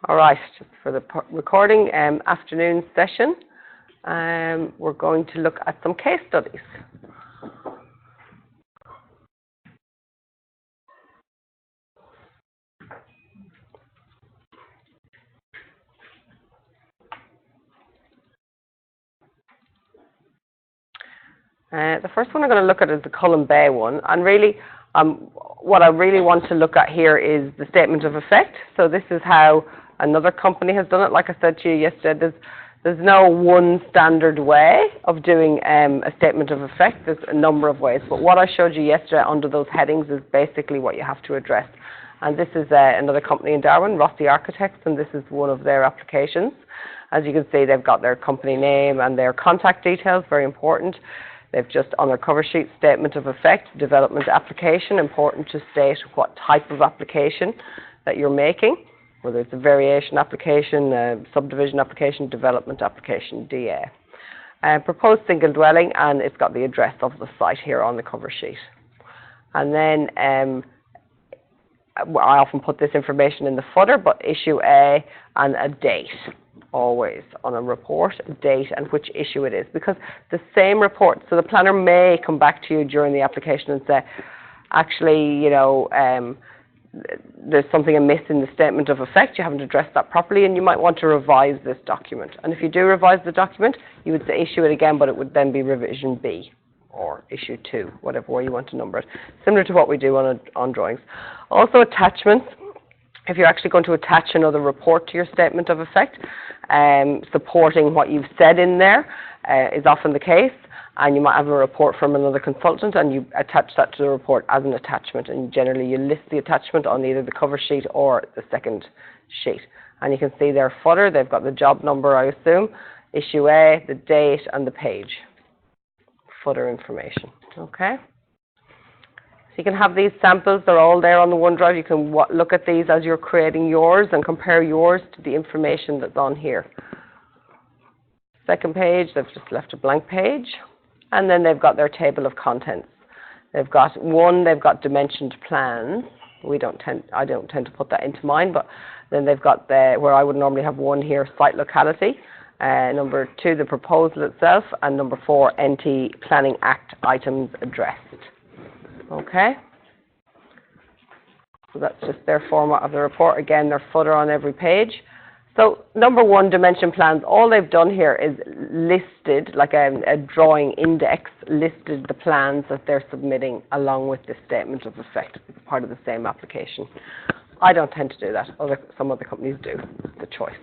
All right, just for the recording afternoon session, we're going to look at some case studies. The first one I'm going to look at is the Cullen Bay one, and really what I really want to look at here is the statement of effect. So this is how another company has done it. Like I said to you yesterday, there's no one standard way of doing a statement of effect. There's a number of ways, but what I showed you yesterday under those headings is basically what you have to address. And this is another company in Darwin, Rossi Architects, and this is one of their applications. As you can see, they've got their company name and their contact details, very important. They've just, on their cover sheet, statement of effect, development application, important to state what type of application that you're making, whether it's a variation application, a subdivision application, development application, DA. Proposed single dwelling, and it's got the address of the site here on the cover sheet. And then I often put this information in the footer, but issue A and a date. Always on a report, date and which issue it is, because the same report, so the planner may come back to you during the application and say, actually, you know, there's something amiss in the statement of effect, you haven't addressed that properly, and you might want to revise this document. And if you do revise the document, you would say issue it again, but it would then be revision B or issue 2, whatever way you want to number it, similar to what we do on drawings. Also attachments. If you're actually going to attach another report to your statement of effect, supporting what you've said in there is often the case, and you might have a report from another consultant and you attach that to the report as an attachment, and generally you list the attachment on either the cover sheet or the second sheet. And you can see their footer, they've got the job number, I assume, issue A, the date and the page, footer information, okay? You can have these samples, they're all there on the OneDrive. You can look at these as you're creating yours and compare yours to the information that's on here. Second page, they've just left a blank page. And then they've got their table of contents. They've got dimensioned plans. I don't tend to put that into mine, but then they've got where I would normally have one here, site locality. Number 2, the proposal itself. And number 4, NT Planning Act items addressed. Okay, so that's just their format of the report. Again, their footer on every page. So number 1, dimension plans, all they've done here is listed, like a drawing index, listed the plans that they're submitting along with the statement of effect. It's part of the same application. I don't tend to do that. Some other companies do. It's the choice.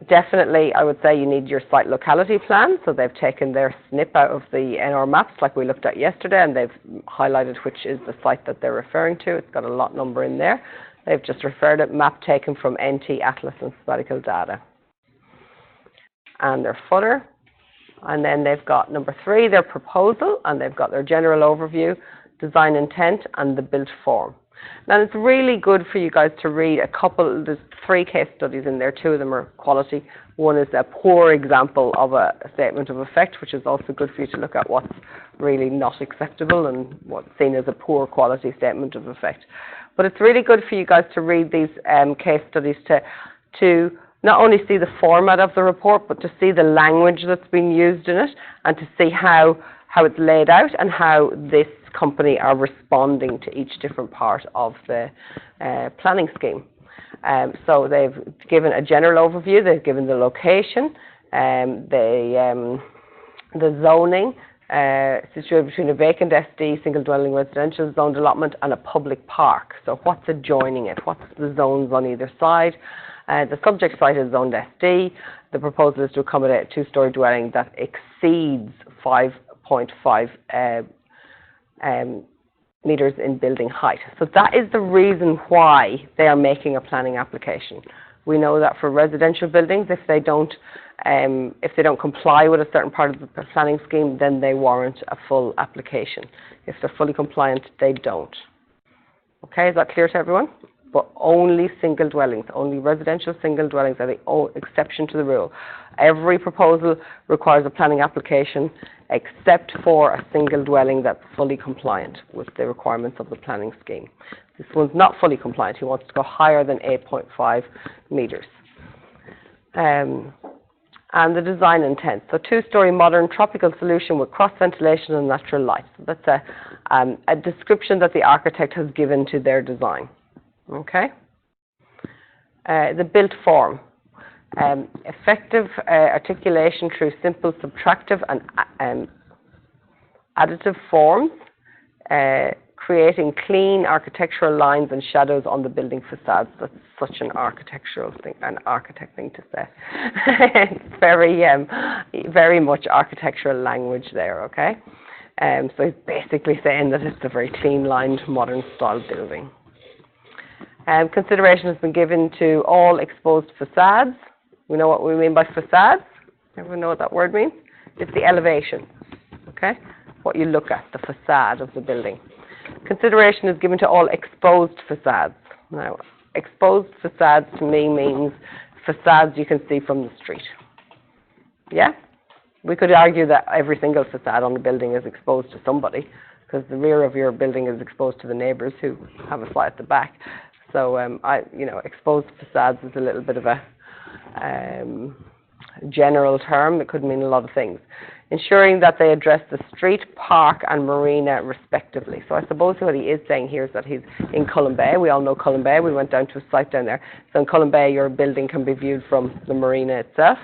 Definitely, I would say you need your site locality plan. So they've taken their snip out of the NR maps like we looked at yesterday, and they've highlighted which is the site that they're referring to. It's got a lot number in there. They've just referred it, map taken from NT Atlas and Sabbatical Data. And their footer. And then they've got number 3, their proposal, and they've got their general overview, design intent, and the built form. Now, it's really good for you guys to read there's 3 case studies in there, 2 of them are quality. One is a poor example of a statement of effect, which is also good for you to look at what's really not acceptable and what's seen as a poor quality statement of effect. But it's really good for you guys to read these case studies to not only see the format of the report, but to see the language that's being used in it and to see how it's laid out and how this company are responding to each different part of the planning scheme. So they've given a general overview, they've given the location, the zoning, situated between a vacant SD, single dwelling residential zoned allotment, and a public park. So what's adjoining it? What's the zones on either side? The subject site is zoned SD. The proposal is to accommodate a 2-story dwelling that exceeds 5.5 meters in building height. So that is the reason why they are making a planning application. We know that for residential buildings, if they don't comply with a certain part of the planning scheme, then they warrant a full application. If they're fully compliant, they don't. Okay, is that clear to everyone? but only single dwellings, only residential single dwellings are the exception to the rule. Every proposal requires a planning application except for a single dwelling that's fully compliant with the requirements of the planning scheme. This one's not fully compliant. He wants to go higher than 8.5 metres. And the design intent. So two-storey modern tropical solution with cross ventilation and natural light. So that's a description that the architect has given to their design. Okay. The built form. Effective articulation through simple subtractive and additive forms, creating clean architectural lines and shadows on the building facades. That's such an architectural thing, an architect thing to say. It's very much architectural language there, okay? So he's basically saying that it's a very clean-lined, modern-style building. Consideration has been given to all exposed facades. We know what we mean by facades. Everyone know what that word means? It's the elevation, okay? What you look at, the facade of the building. Consideration is given to all exposed facades. Now, exposed facades to me means facades you can see from the street. Yeah? We could argue that every single facade on the building is exposed to somebody, because the rear of your building is exposed to the neighbours who have a flat at the back. So, exposed facades is a little bit of a general term. It could mean a lot of things. Ensuring that they address the street, park and marina respectively. So I suppose what he is saying here is that he's in Cullen Bay. We all know Cullen Bay. We went down to a site down there. So in Cullen Bay, your building can be viewed from the marina itself,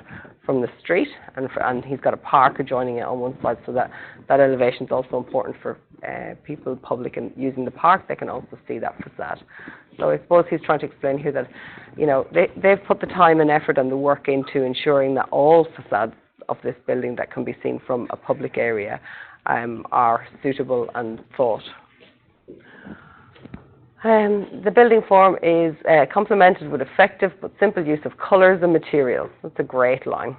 from the street, and he's got a park adjoining it on one side, so that elevation is also important for people, public, and using the park. They can also see that facade. So I suppose he's trying to explain here that, they've put the time and effort and the work into ensuring that all facades of this building that can be seen from a public area are suitable and thought. The building form is complemented with effective but simple use of colours and materials. That's a great line,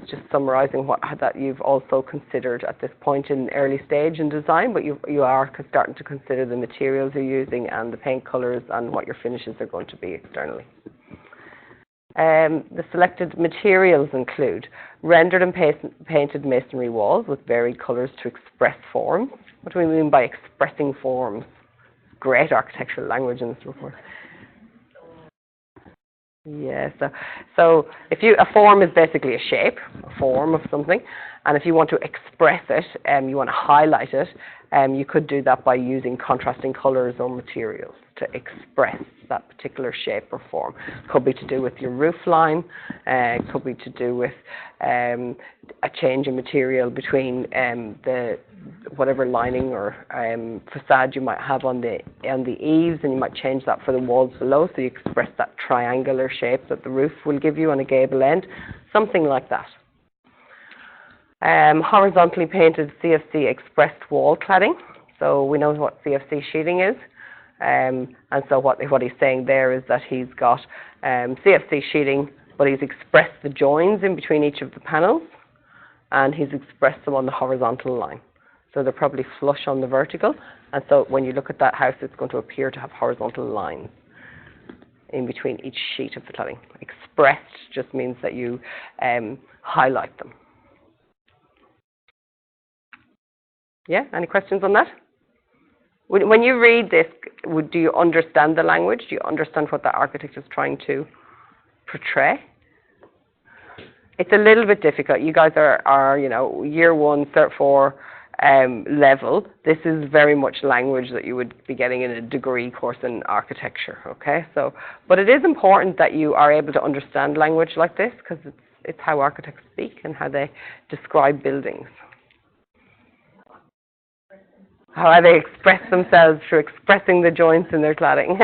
It's just summarising that you've also considered at this point in early stage in design, but you are starting to consider the materials you're using and the paint colours and what your finishes are going to be externally. The selected materials include rendered and painted masonry walls with varied colours to express forms. What do we mean by expressing forms? Great architectural language in this report. Yeah, so a form is basically a shape, a form of something, and if you want to express it, you want to highlight it, you could do that by using contrasting colours or materials to express that particular shape or form. Could be to do with your roof line, could be to do with a change in material between the whatever lining or facade you might have on the eaves, and you might change that for the walls below, so you express that triangular shape that the roof will give you on a gable end, something like that. Horizontally painted CFC expressed wall cladding. So we know what CFC sheeting is. And so what he's saying there is that he's got CFC sheeting, but he's expressed the joins in between each of the panels, and he's expressed them on the horizontal line. So they're probably flush on the vertical, and so when you look at that house, it's going to appear to have horizontal lines in between each sheet of the cladding. Expressed just means that you highlight them. Yeah, any questions on that? When you read this, do you understand the language? Do you understand what the architect is trying to portray? It's a little bit difficult. You guys are year one, cert 4 level. This is very much language that you would be getting in a degree course in architecture, okay? But it is important that you are able to understand language like this, because it's how architects speak and how they describe buildings. How they express themselves through expressing the joints in their cladding.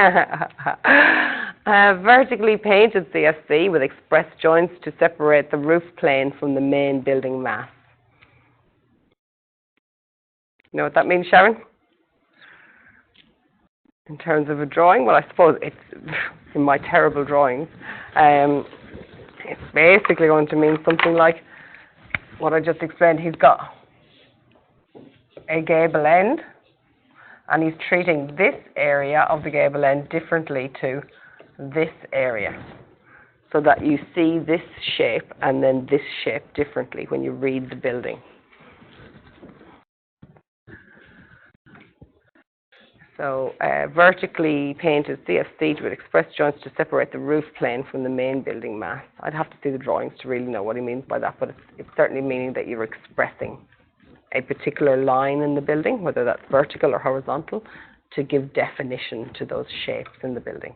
Vertically painted CFC with expressed joints to separate the roof plane from the main building mass. You know what that means, Sharon? In terms of a drawing? Well, I suppose it's in my terrible drawings. It's basically going to mean something like what I just explained. He's got a gable end, And he's treating this area of the gable end differently to this area, so that you see this shape and then this shape differently when you read the building. So vertically painted CFC with express joints to separate the roof plane from the main building mass. I'd have to see the drawings to really know what he means by that, but it's certainly meaning that you're expressing a particular line in the building, whether that's vertical or horizontal, to give definition to those shapes in the building.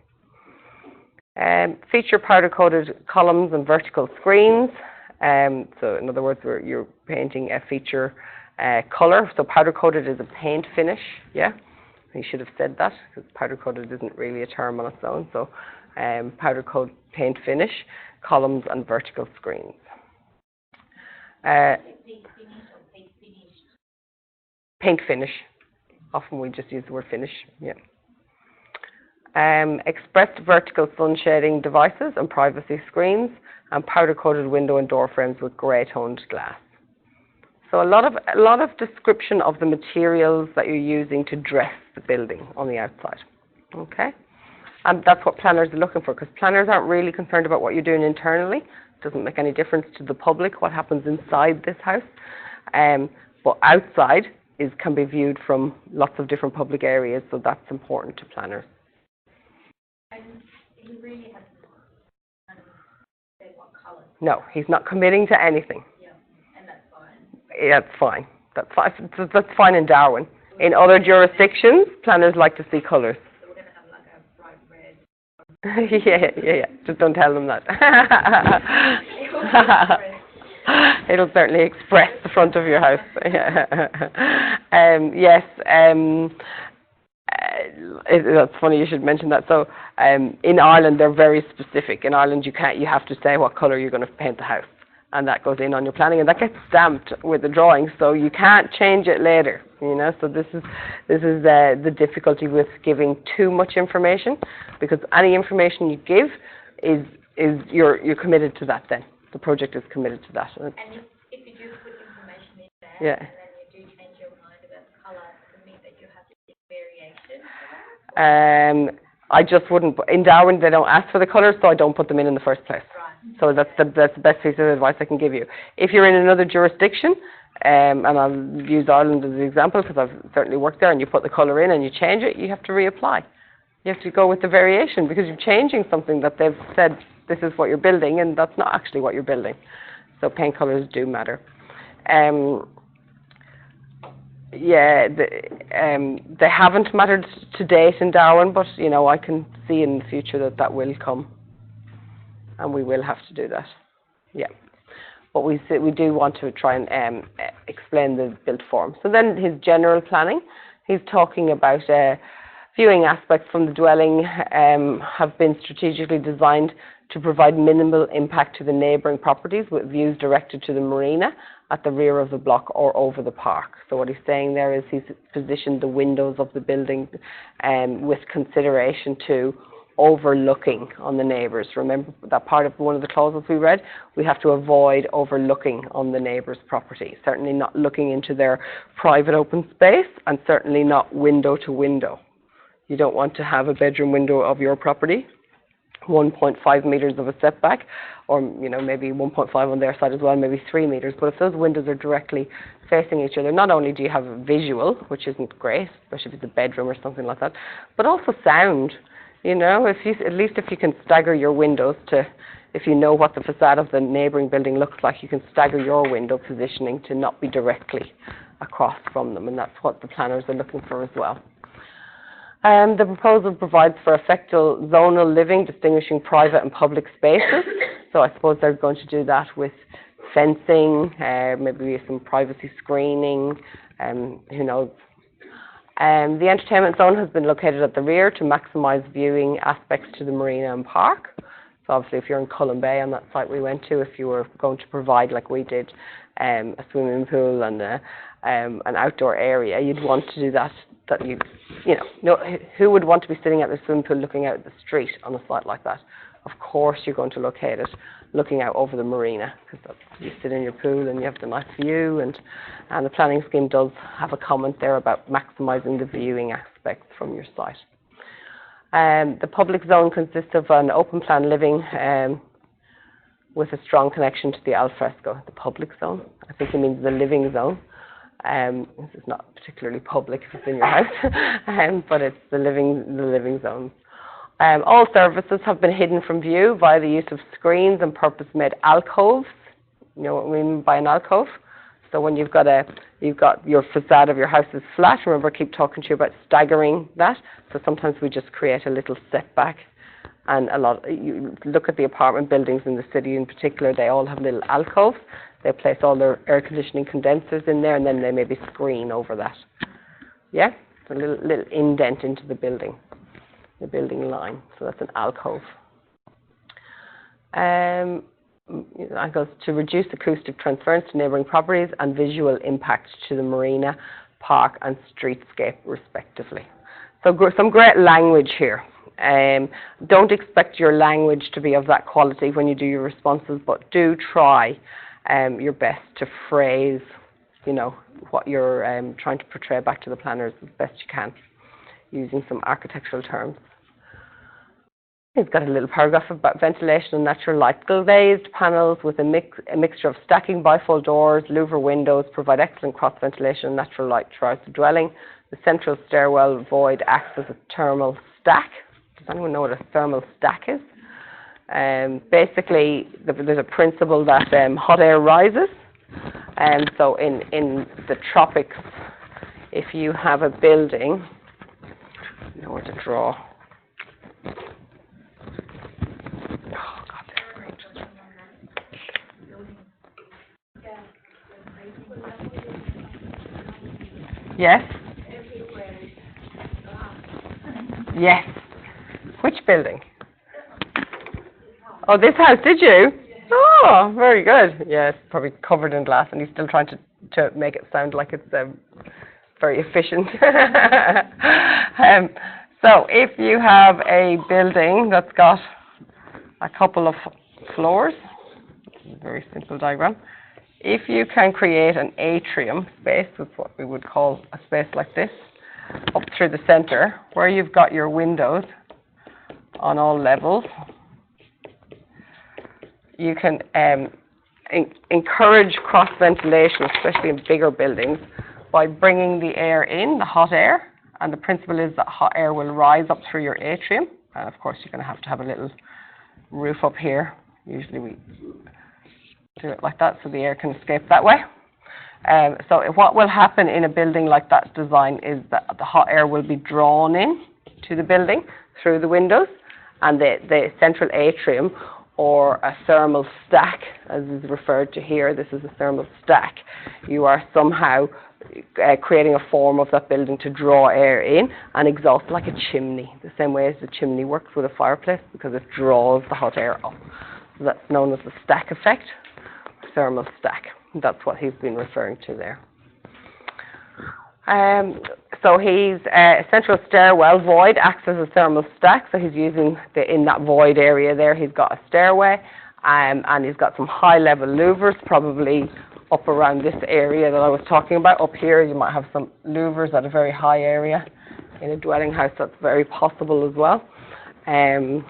Feature powder-coated columns and vertical screens. So in other words, you're painting a feature colour. So powder-coated is a paint finish, yeah? You should have said that, because powder-coated isn't really a term on its own. So powder-coat paint finish, columns and vertical screens. Paint finish. Often we just use the word finish, yeah. Expressed vertical sun shading devices and privacy screens, and powder-coated window and door frames with grey-toned glass. So a lot of description of the materials that you're using to dress the building on the outside. Okay, and that's what planners are looking for, because planners aren't really concerned about what you're doing internally. It doesn't make any difference to the public what happens inside this house, but outside can be viewed from lots of different public areas, so that's important to planners. And he really hasn't kind of said what colour? No, he's not committing to anything. Yeah, and that's fine. Yeah, that's fine. That's fine. That's fine in Darwin. In other jurisdictions, planners like to see colours. So we're going to have like a bright red. yeah. Just don't tell them that. It'll certainly express the front of your house. Yes. That's funny you should mention that. So in Ireland, they're very specific. In Ireland, you have to say what colour you're going to paint the house, and that goes in on your planning, and that gets stamped with the drawing, so you can't change it later. You know, so this is the difficulty with giving too much information, because any information you give is you're committed to that. Then the project is committed to that. And if you do put information in there, yeah. and then you do change your mind about the colour, does it mean that you have to take variation? I just wouldn't. In Darwin, they don't ask for the colours, so I don't put them in the first place. Right. So that's the best piece of advice I can give you. If you're in another jurisdiction, and I'll use Ireland as an example because I've certainly worked there, and you put the colour in and you change it, you have to reapply. You have to go with the variation, because you're changing something that they've said this is what you're building, and that's not actually what you're building. So paint colours do matter. Yeah, they haven't mattered to date in Darwin, but you know, I can see in the future that will come, and we will have to do that. Yeah, but we do want to try and explain the built form. So then his general planning, he's talking about viewing aspects from the dwelling have been strategically designed to provide minimal impact to the neighbouring properties, with views directed to the marina at the rear of the block or over the park. So what he's saying there is he's positioned the windows of the building with consideration to overlooking on the neighbours. Remember that part of one of the clauses we read? We have to avoid overlooking on the neighbour's property. Certainly not looking into their private open space, and certainly not window to window. You don't want to have a bedroom window of your property 1.5 metres of a setback, or you know, maybe 1.5 on their side as well, maybe 3 metres. But if those windows are directly facing each other, not only do you have a visual, which isn't great, especially if it's a bedroom or something like that, but also sound. You know, at least if you can stagger your windows to, if you know what the facade of the neighbouring building looks like, you can stagger your window positioning to not be directly across from them, and that's what the planners are looking for as well. The proposal provides for effective zonal living, distinguishing private and public spaces. So I suppose they're going to do that with fencing, maybe some privacy screening, who knows. The entertainment zone has been located at the rear to maximise viewing aspects to the marina and park. So obviously if you're in Cullen Bay on that site we went to, if you were going to provide, like we did, a swimming pool and an outdoor area, you'd want to do that. Who would want to be sitting at the swimming pool looking out at the street on a site like that? Of course you're going to locate it looking out over the marina, because you sit in your pool and you have the nice view, and the planning scheme does have a comment there about maximising the viewing aspects from your site. The public zone consists of an open plan living with a strong connection to the alfresco. The public zone, I think he means the living zone. This is not particularly public if it's in your house, but it's the living zone. All services have been hidden from view via the use of screens and purpose-made alcoves. You know what we mean by an alcove? So when you've got your facade of your house is flat, remember I keep talking to you about staggering that. So sometimes we just create a little setback, and you look at the apartment buildings in the city in particular, they all have little alcoves. They place all their air conditioning condensers in there, and then they maybe screen over that. Yeah, it's a little indent into the building line. So that's an alcove. That goes to reduce acoustic transference to neighbouring properties and visual impact to the marina, park and streetscape respectively. So some great language here. Don't expect your language to be of that quality when you do your responses, but do try your best to phrase, what you're trying to portray back to the planners as best you can, using some architectural terms. It's got a little paragraph about ventilation and natural light. Glazed panels with a mixture of stacking bifold doors, louver windows provide excellent cross ventilation and natural light throughout the dwelling. The central stairwell void acts as a thermal stack. Does anyone know what a thermal stack is? Basically, there's a principle that hot air rises. And so in the tropics, if you have a building, you know where to draw. Yes? Yes. Which building? Oh, this house, did you? Oh, very good. Yes, probably covered in glass, and he's still trying to make it sound like it's very efficient. So if you have a building that's got a couple of floors, this is a very simple diagram. If you can create an atrium space, that's what we would call a space like this, up through the center, where you've got your windows on all levels, you can encourage cross-ventilation, especially in bigger buildings, by bringing the air in, the hot air, and the principle is that hot air will rise up through your atrium, and of course you're going to have a little roof up here. Usually we do it like that so the air can escape that way. So what will happen in a building like that design is that the hot air will be drawn in to the building through the windows, and the central atrium, or a thermal stack, as is referred to here, this is a thermal stack. You are somehow creating a form of that building to draw air in and exhaust like a chimney, the same way as the chimney works with a fireplace, because it draws the hot air up. So that's known as the stack effect, thermal stack. That's what he's been referring to there. So he's central stairwell void acts as a thermal stack. So he's using in that void area there. He's got a stairway, and he's got some high-level louvers, probably up around this area that I was talking about. Up here, you might have some louvers at a very high area in a dwelling house. That's very possible as well. And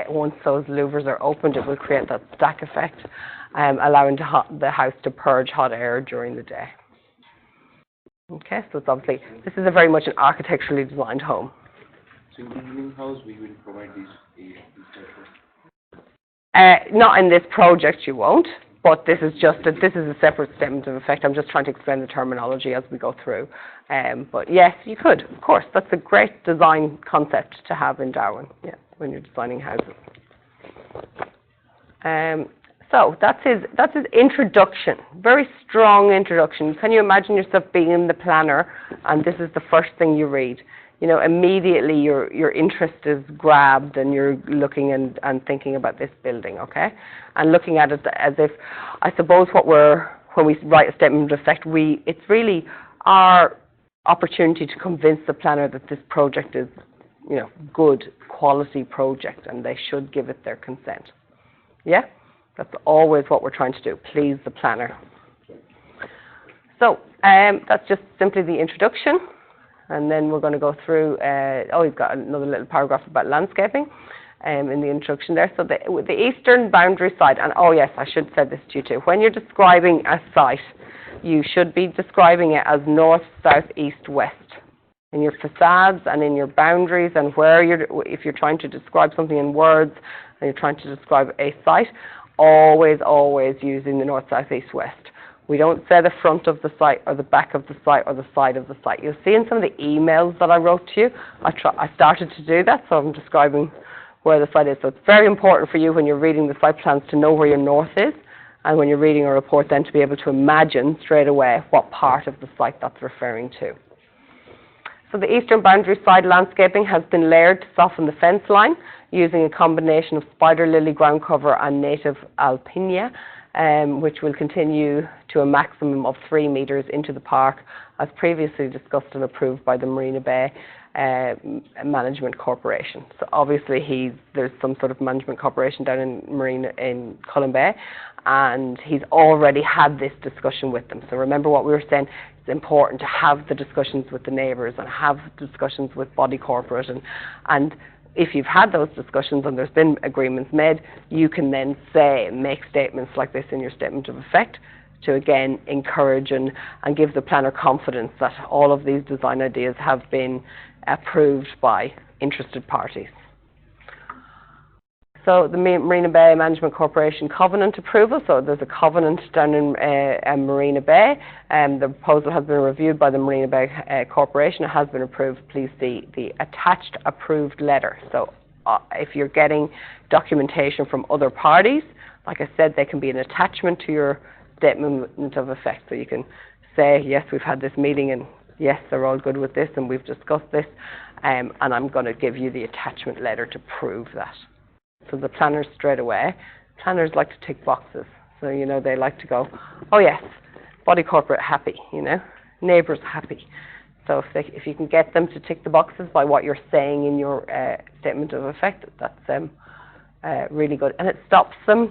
once those louvers are opened, it will create that stack effect, allowing the house to purge hot air during the day. Okay, so it's obviously, this is a very much an architecturally designed home. So in the living house, we will provide these not in this project, you won't, but this is a separate statement of effect. I'm just trying to explain the terminology as we go through. But yes, you could, of course. That's a great design concept to have in Darwin, yeah, when you're designing houses. So that's his introduction, very strong introduction. Can you imagine yourself being the planner and this is the first thing you read? Immediately your interest is grabbed and you're looking and thinking about this building, okay? And looking at it as if, I suppose when we write a statement of effect, it's really our opportunity to convince the planner that this project is, good quality project and they should give it their consent. Yeah? That's always what we're trying to do, please the planner. So that's just simply the introduction. And then we're going to go through, we've got another little paragraph about landscaping in the introduction there. So the eastern boundary side, and oh yes, I should say this to you too. When you're describing a site, you should be describing it as north, south, east, west. In your facades and in your boundaries and if you're trying to describe something in words and you're trying to describe a site, always using the north, south, east, west. We don't say the front of the site or the back of the site or the side of the site. You'll see in some of the emails that I wrote to you, I started to do that, so I'm describing where the site is. So it's very important for you when you're reading the site plans to know where your north is, and when you're reading a report then to be able to imagine straight away what part of the site that's referring to. So the eastern boundary side landscaping has been layered to soften the fence line using a combination of spider lily ground cover and native alpinia, which will continue to a maximum of 3 metres into the park, as previously discussed and approved by the Marina Bay Management Corporation. So obviously there's some sort of management corporation down in Cullen Bay, and he's already had this discussion with them. So remember what we were saying, it's important to have the discussions with the neighbours and have discussions with body corporate, and if you've had those discussions and there's been agreements made, you can then make statements like this in your statement of effect to again encourage and give the planner confidence that all of these design ideas have been approved by interested parties. So the Marina Bay Management Corporation covenant approval, so there's a covenant down in Marina Bay, and the proposal has been reviewed by the Marina Bay Corporation. It has been approved. Please see the attached approved letter. So if you're getting documentation from other parties, like I said, they can be an attachment to your statement of effect. So you can say, yes, we've had this meeting, and yes, they're all good with this, and we've discussed this, and I'm going to give you the attachment letter to prove that. So the planners straight away, planners like to tick boxes. So, they like to go, oh yes, body corporate happy, neighbours happy. So if you can get them to tick the boxes by what you're saying in your statement of effect, that's really good. And it stops them.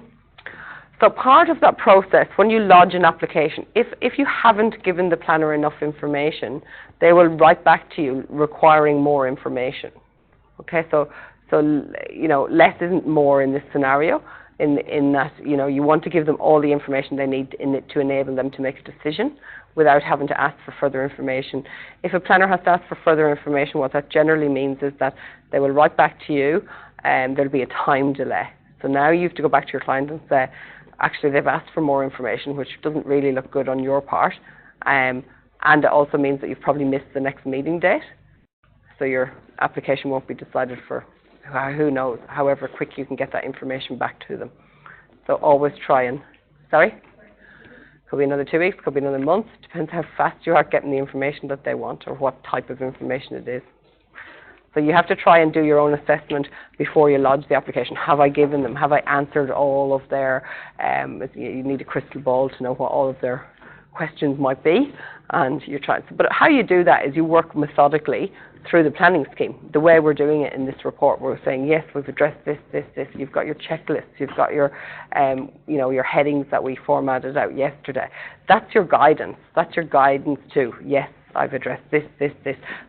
So part of that process, when you lodge an application, if you haven't given the planner enough information, they will write back to you requiring more information. Okay, so less isn't more in this scenario, in that, you want to give them all the information they need to enable them to make a decision without having to ask for further information. If a planner has to ask for further information, what that generally means is that they will write back to you and there'll be a time delay. So now you have to go back to your client and say, actually they've asked for more information, which doesn't really look good on your part. And it also means that you've probably missed the next meeting date. So your application won't be decided for who knows, however quick you can get that information back to them. So always try and, could be another 2 weeks, could be another month, depends how fast you are getting the information that they want or what type of information it is. So you have to try and do your own assessment before you lodge the application. Have I given them, have I answered all of their, you need a crystal ball to know what all of their questions might be, and you're trying. But how you do that is you work methodically through the planning scheme. The way we're doing it in this report, we're saying, yes, we've addressed this. You've got your checklists. You've got your, your headings that we formatted out yesterday. That's your guidance. That's your guidance to, yes, I've addressed this.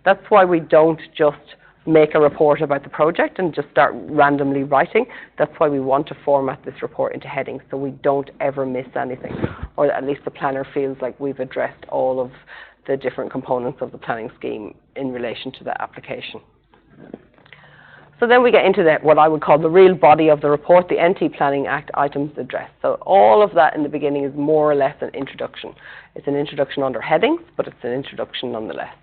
That's why we don't just make a report about the project and just start randomly writing. That's why we want to format this report into headings so we don't ever miss anything, or at least the planner feels like we've addressed all of the different components of the planning scheme in relation to the application. So then we get into what I would call the real body of the report, the NT Planning Act items addressed. So all of that in the beginning is more or less an introduction. It's an introduction under headings, but it's an introduction nonetheless.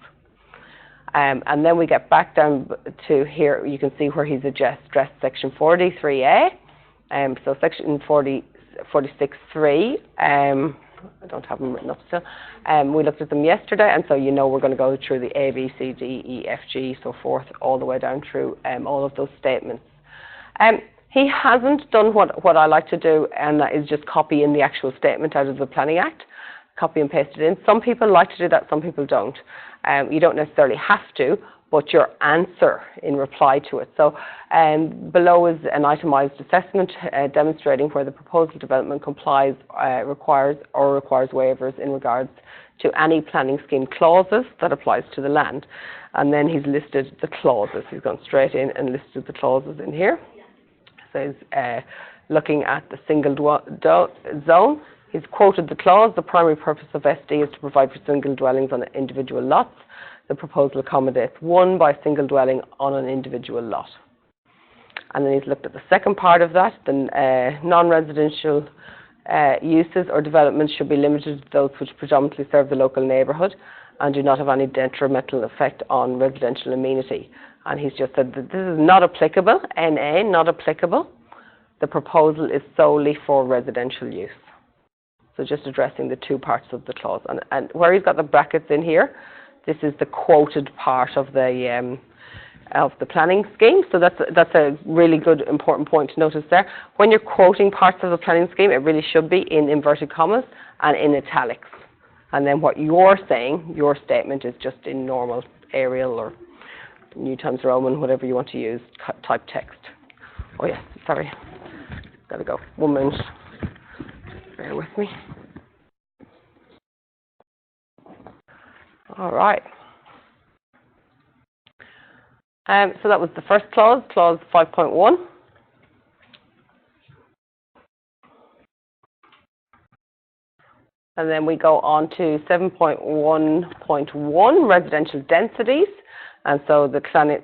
And then we get back down to here, you can see where he's addressed section 43A. So section 46.3, I don't have them written up still. We looked at them yesterday, and so we're going to go through the A, B, C, D, E, F, G, so forth, all the way down through all of those statements. He hasn't done what I like to do, and that is just copy in the actual statement out of the Planning Act, copy and paste it in. Some people like to do that, some people don't. You don't necessarily have to, but your answer in reply to it. So below is an itemised assessment demonstrating where the proposal development complies, requires waivers in regards to any planning scheme clauses that applies to the land. And then he's listed the clauses. He's gone straight in and listed the clauses in here. So he's looking at the single zone. He's quoted the clause, the primary purpose of SD is to provide for single dwellings on individual lots. The proposal accommodates one by single dwelling on an individual lot. And then he's looked at the second part of that, the non-residential uses or developments should be limited to those which predominantly serve the local neighbourhood and do not have any detrimental effect on residential amenity. And he's just said that this is not applicable, NA, not applicable. The proposal is solely for residential use. So just addressing the two parts of the clause. And where he's got the brackets in here, this is the quoted part of the planning scheme. So that's a really good, important point to notice there. When you're quoting parts of the planning scheme, it really should be in inverted commas and in italics. And then what you're saying, your statement, is just in normal Arial or New Times Roman, whatever you want to use, type text. Oh yes, sorry. Gotta go. 1 minute. Bear with me. All right. So that was the first clause, clause 5.1. And then we go on to 7.1.1, residential densities. And so the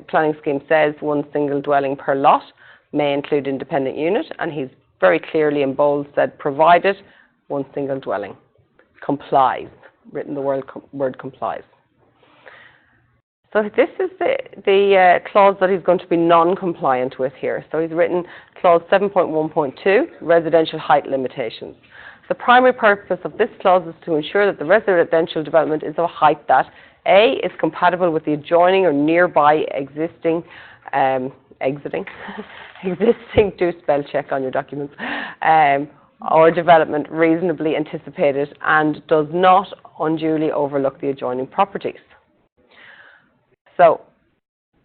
planning scheme says one single dwelling per lot may include independent unit. And he's very clearly in bold said, provided one single dwelling complies, written the word complies. So this is the clause that he's going to be non-compliant with here. So he's written clause 7.1.2, residential height limitations. The primary purpose of this clause is to ensure that the residential development is of a height that A, is compatible with the adjoining or nearby existing, do spell check on your documents, or development reasonably anticipated and does not unduly overlook the adjoining properties. So,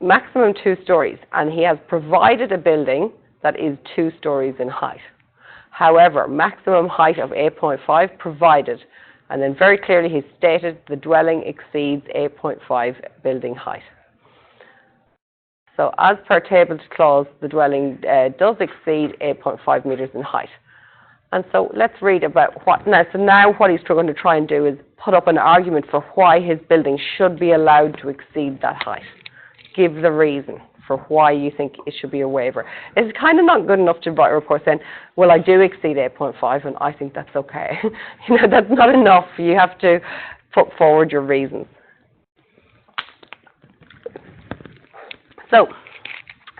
maximum 2 stories, and he has provided a building that is 2 stories in height. However, maximum height of 8.5 provided, and then very clearly he stated the dwelling exceeds 8.5 building height. So as per table clause, the dwelling does exceed 8.5 metres in height. And so let's read about what now. So now what he's going to try and do is put up an argument for why his building should be allowed to exceed that height. Give the reason for why you think it should be a waiver. It's kind of not good enough to write a report saying, well, I do exceed 8.5 and I think that's okay. That's not enough. You have to put forward your reasons. So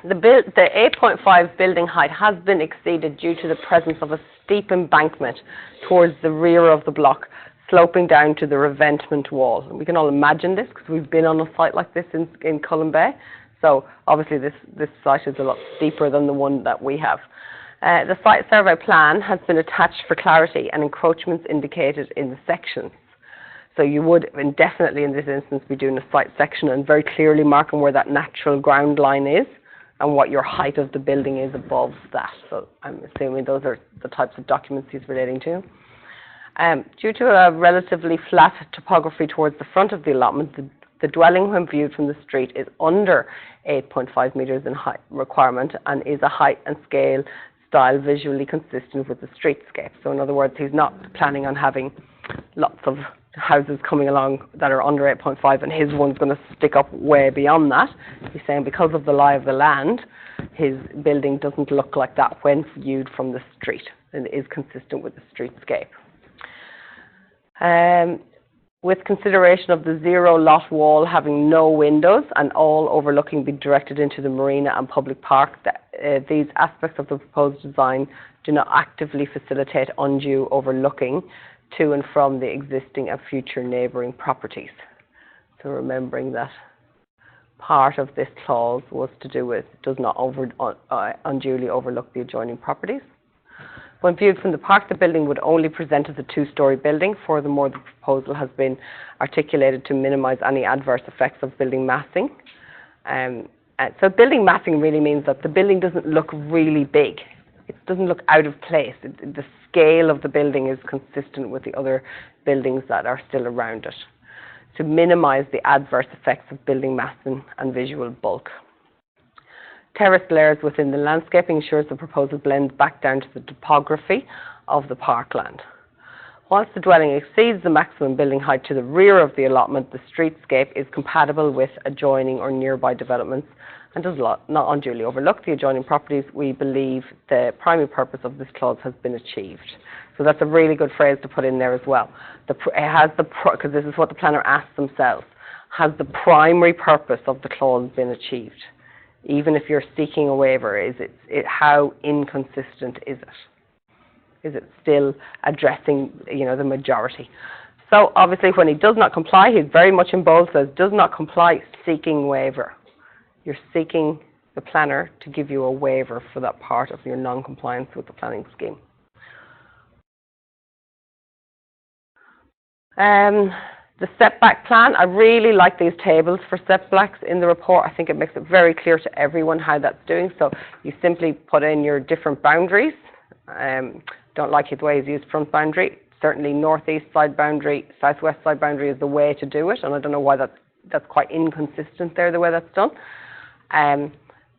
the 8.5 building height has been exceeded due to the presence of a steep embankment towards the rear of the block, sloping down to the revetment wall. And we can all imagine this because we've been on a site like this in Cullen Bay. So obviously this site is a lot steeper than the one that we have. The site survey plan has been attached for clarity and encroachments indicated in the sections. So you would definitely in this instance be doing a site section and very clearly marking where that natural ground line is and what your height of the building is above that. So I'm assuming those are the types of documents he's relating to. Due to a relatively flat topography towards the front of the allotment, the dwelling when viewed from the street is under 8.5 metres in height requirement and is a height and scale style visually consistent with the streetscape. So in other words, he's not planning on having lots of houses coming along that are under 8.5 and his one's going to stick up way beyond that. He's saying because of the lie of the land, his building doesn't look like that when viewed from the street and is consistent with the streetscape. With consideration of the zero lot wall having no windows and all overlooking be directed into the marina and public park, these aspects of the proposed design do not actively facilitate undue overlooking to and from the existing and future neighbouring properties. So remembering that part of this clause was to do with does not unduly overlook the adjoining properties. When viewed from the park, the building would only present as a 2-storey building. Furthermore, the proposal has been articulated to minimise any adverse effects of building massing. So building massing really means that the building doesn't look really big. It doesn't look out of place. The scale of the building is consistent with the other buildings that are still around it, to minimize the adverse effects of building massing and visual bulk. Terraced layers within the landscaping ensures the proposal blends back down to the topography of the parkland. Whilst the dwelling exceeds the maximum building height to the rear of the allotment, the streetscape is compatible with adjoining or nearby developments and does not unduly overlook the adjoining properties. We believe the primary purpose of this clause has been achieved. So that's a really good phrase to put in there as well. Because this is what the planner asked themselves. Has the primary purpose of the clause been achieved? Even if you're seeking a waiver, how inconsistent is it? Is it still addressing, the majority? So obviously when he does not comply, he's very much in bold, says does not comply, seeking waiver. You're seeking the planner to give you a waiver for that part of your non-compliance with the planning scheme. The setback plan, I really like these tables for setbacks in the report. I think it makes it very clear to everyone how that's doing. So you simply put in your different boundaries. Don't like the way he's used front boundary. Certainly northeast side boundary, southwest side boundary is the way to do it. And I don't know why that's quite inconsistent there, the way that's done.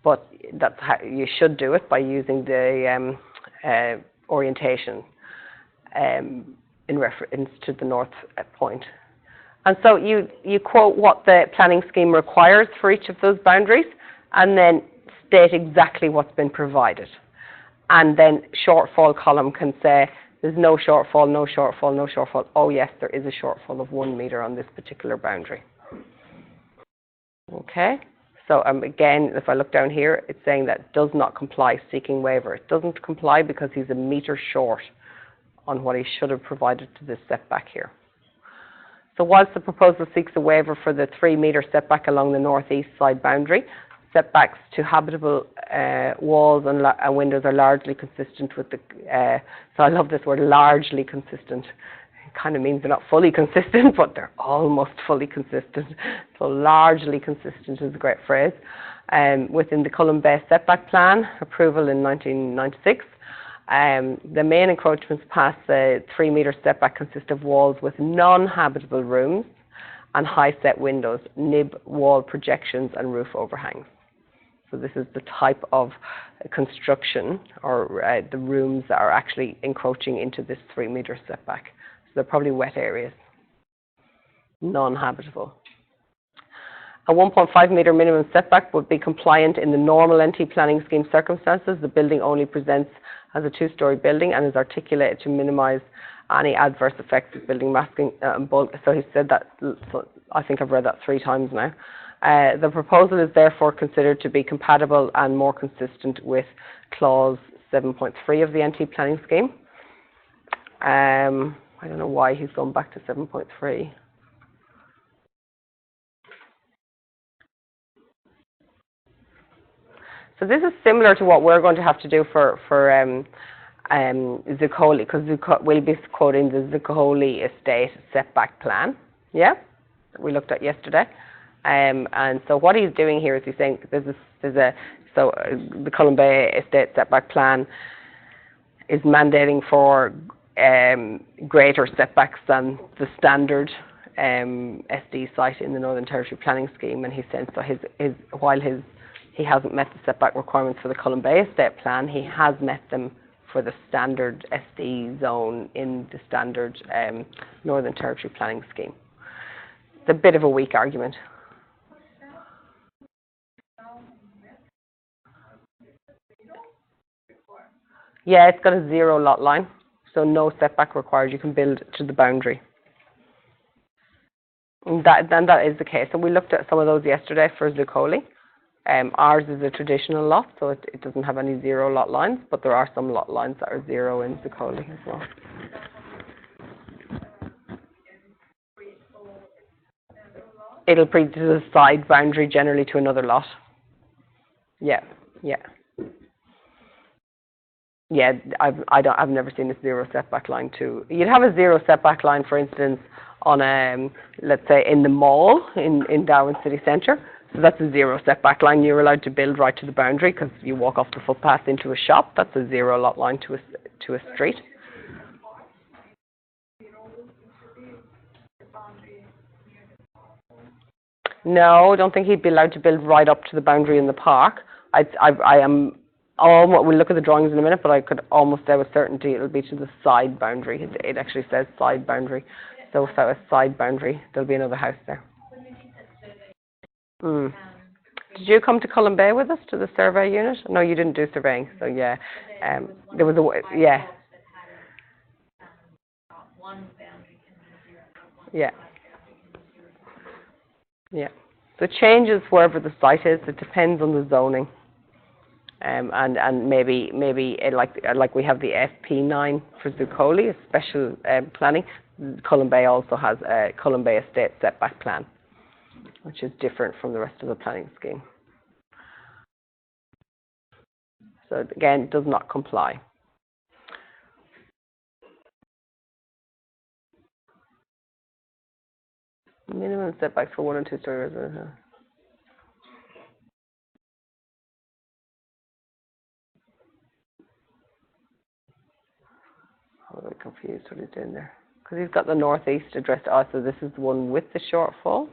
But that's how you should do it, by using the orientation in reference to the north point. And so you quote what the planning scheme requires for each of those boundaries, and then state exactly what's been provided. And then shortfall column can say, there's no shortfall, no shortfall, no shortfall. Oh yes, there is a shortfall of 1 metre on this particular boundary. Okay, so again, if I look down here, it's saying that does not comply, seeking waiver. It doesn't comply because he's 1 metre short on what he should have provided to this setback here. So whilst the proposal seeks a waiver for the 3 metre setback along the northeast side boundary, setbacks to habitable walls and windows are largely consistent with the, so I love this word, largely consistent. It kind of means they're not fully consistent, but they're almost fully consistent. So largely consistent is a great phrase. Within the Cullen Bay setback plan, approval in 1996, the main encroachments past the 3 metre setback consist of walls with non-habitable rooms and high-set windows, nib wall projections and roof overhangs. So this is the type of construction or the rooms that are actually encroaching into this 3 metre setback. So they're probably wet areas, non-habitable. A 1.5 metre minimum setback would be compliant in the normal NT planning scheme circumstances. The building only presents as a 2-storey building and is articulated to minimise any adverse effects of building masking and bulk. So he said that, so I think I've read that 3 times now. The proposal is therefore considered to be compatible and more consistent with clause 7.3 of the NT planning scheme. I don't know why he's gone back to 7.3. So this is similar to what we're going to have to do for Zuccoli, because we'll be quoting the Zuccoli estate setback plan, yeah, that we looked at yesterday. And so what he's doing here is he's saying the Cullen Bay estate setback plan is mandating for greater setbacks than the standard SD site in the Northern Territory planning scheme, and he said so while he hasn't met the setback requirements for the Cullen Bay estate plan, he has met them for the standard SD zone in the standard Northern Territory planning scheme. It's a bit of a weak argument. Yeah, it's got a 0 lot line, so no setback required. You can build to the boundary. And that is the case. So we looked at some of those yesterday for Zuccoli. Ours is a traditional lot, so it doesn't have any 0 lot lines, but there are some lot lines that are 0 in Zuccoli as well. It'll be to the side boundary generally to another lot. Yeah, yeah. Yeah, I've never seen a 0 setback line too. You'd have a 0 setback line, for instance, on let's say in the mall in Darwin City Centre, So that's a 0 setback line. You're allowed to build right to the boundary because you walk off the footpath into a shop. That's a 0 lot line to a street. No, I don't think he'd be allowed to build right up to the boundary in the park. We'll look at the drawings in a minute, but I could almost say with certainty it'll be to the side boundary. It actually says side boundary. So if that was side boundary, there'll be another house there. Did you come to Cullen Bay with us to the survey unit? No, you didn't do surveying, so yeah. There was yeah. Yeah. Yeah. So it changes wherever the site is. It depends on the zoning. And maybe like we have the FP9 for Zuccoli, a special planning. Cullen Bay also has a Cullen Bay Estate setback plan, which is different from the rest of the planning scheme. So again, it does not comply. Minimum setbacks for 1 and 2 story residential. I'm a bit confused what he's doing there. Because he's got the northeast addressed. Oh, so this is the one with the shortfall.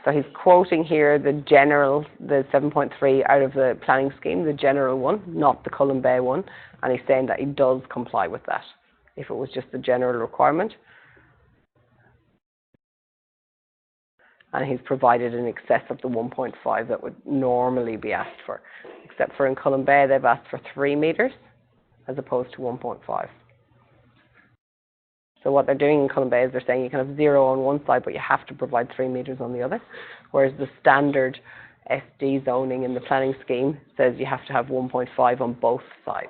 So he's quoting here the general, the 7.3 out of the planning scheme, the general one, not the Cullen Bay one, and he's saying that he does comply with that, if it was just the general requirement. And he's provided in excess of the 1.5 that would normally be asked for, except for in Cullen Bay they've asked for 3 metres as opposed to 1.5. So what they're doing in Cullen Bay is they're saying you can have 0 on one side, but you have to provide 3 metres on the other, whereas the standard SD zoning in the planning scheme says you have to have 1.5 on both sides.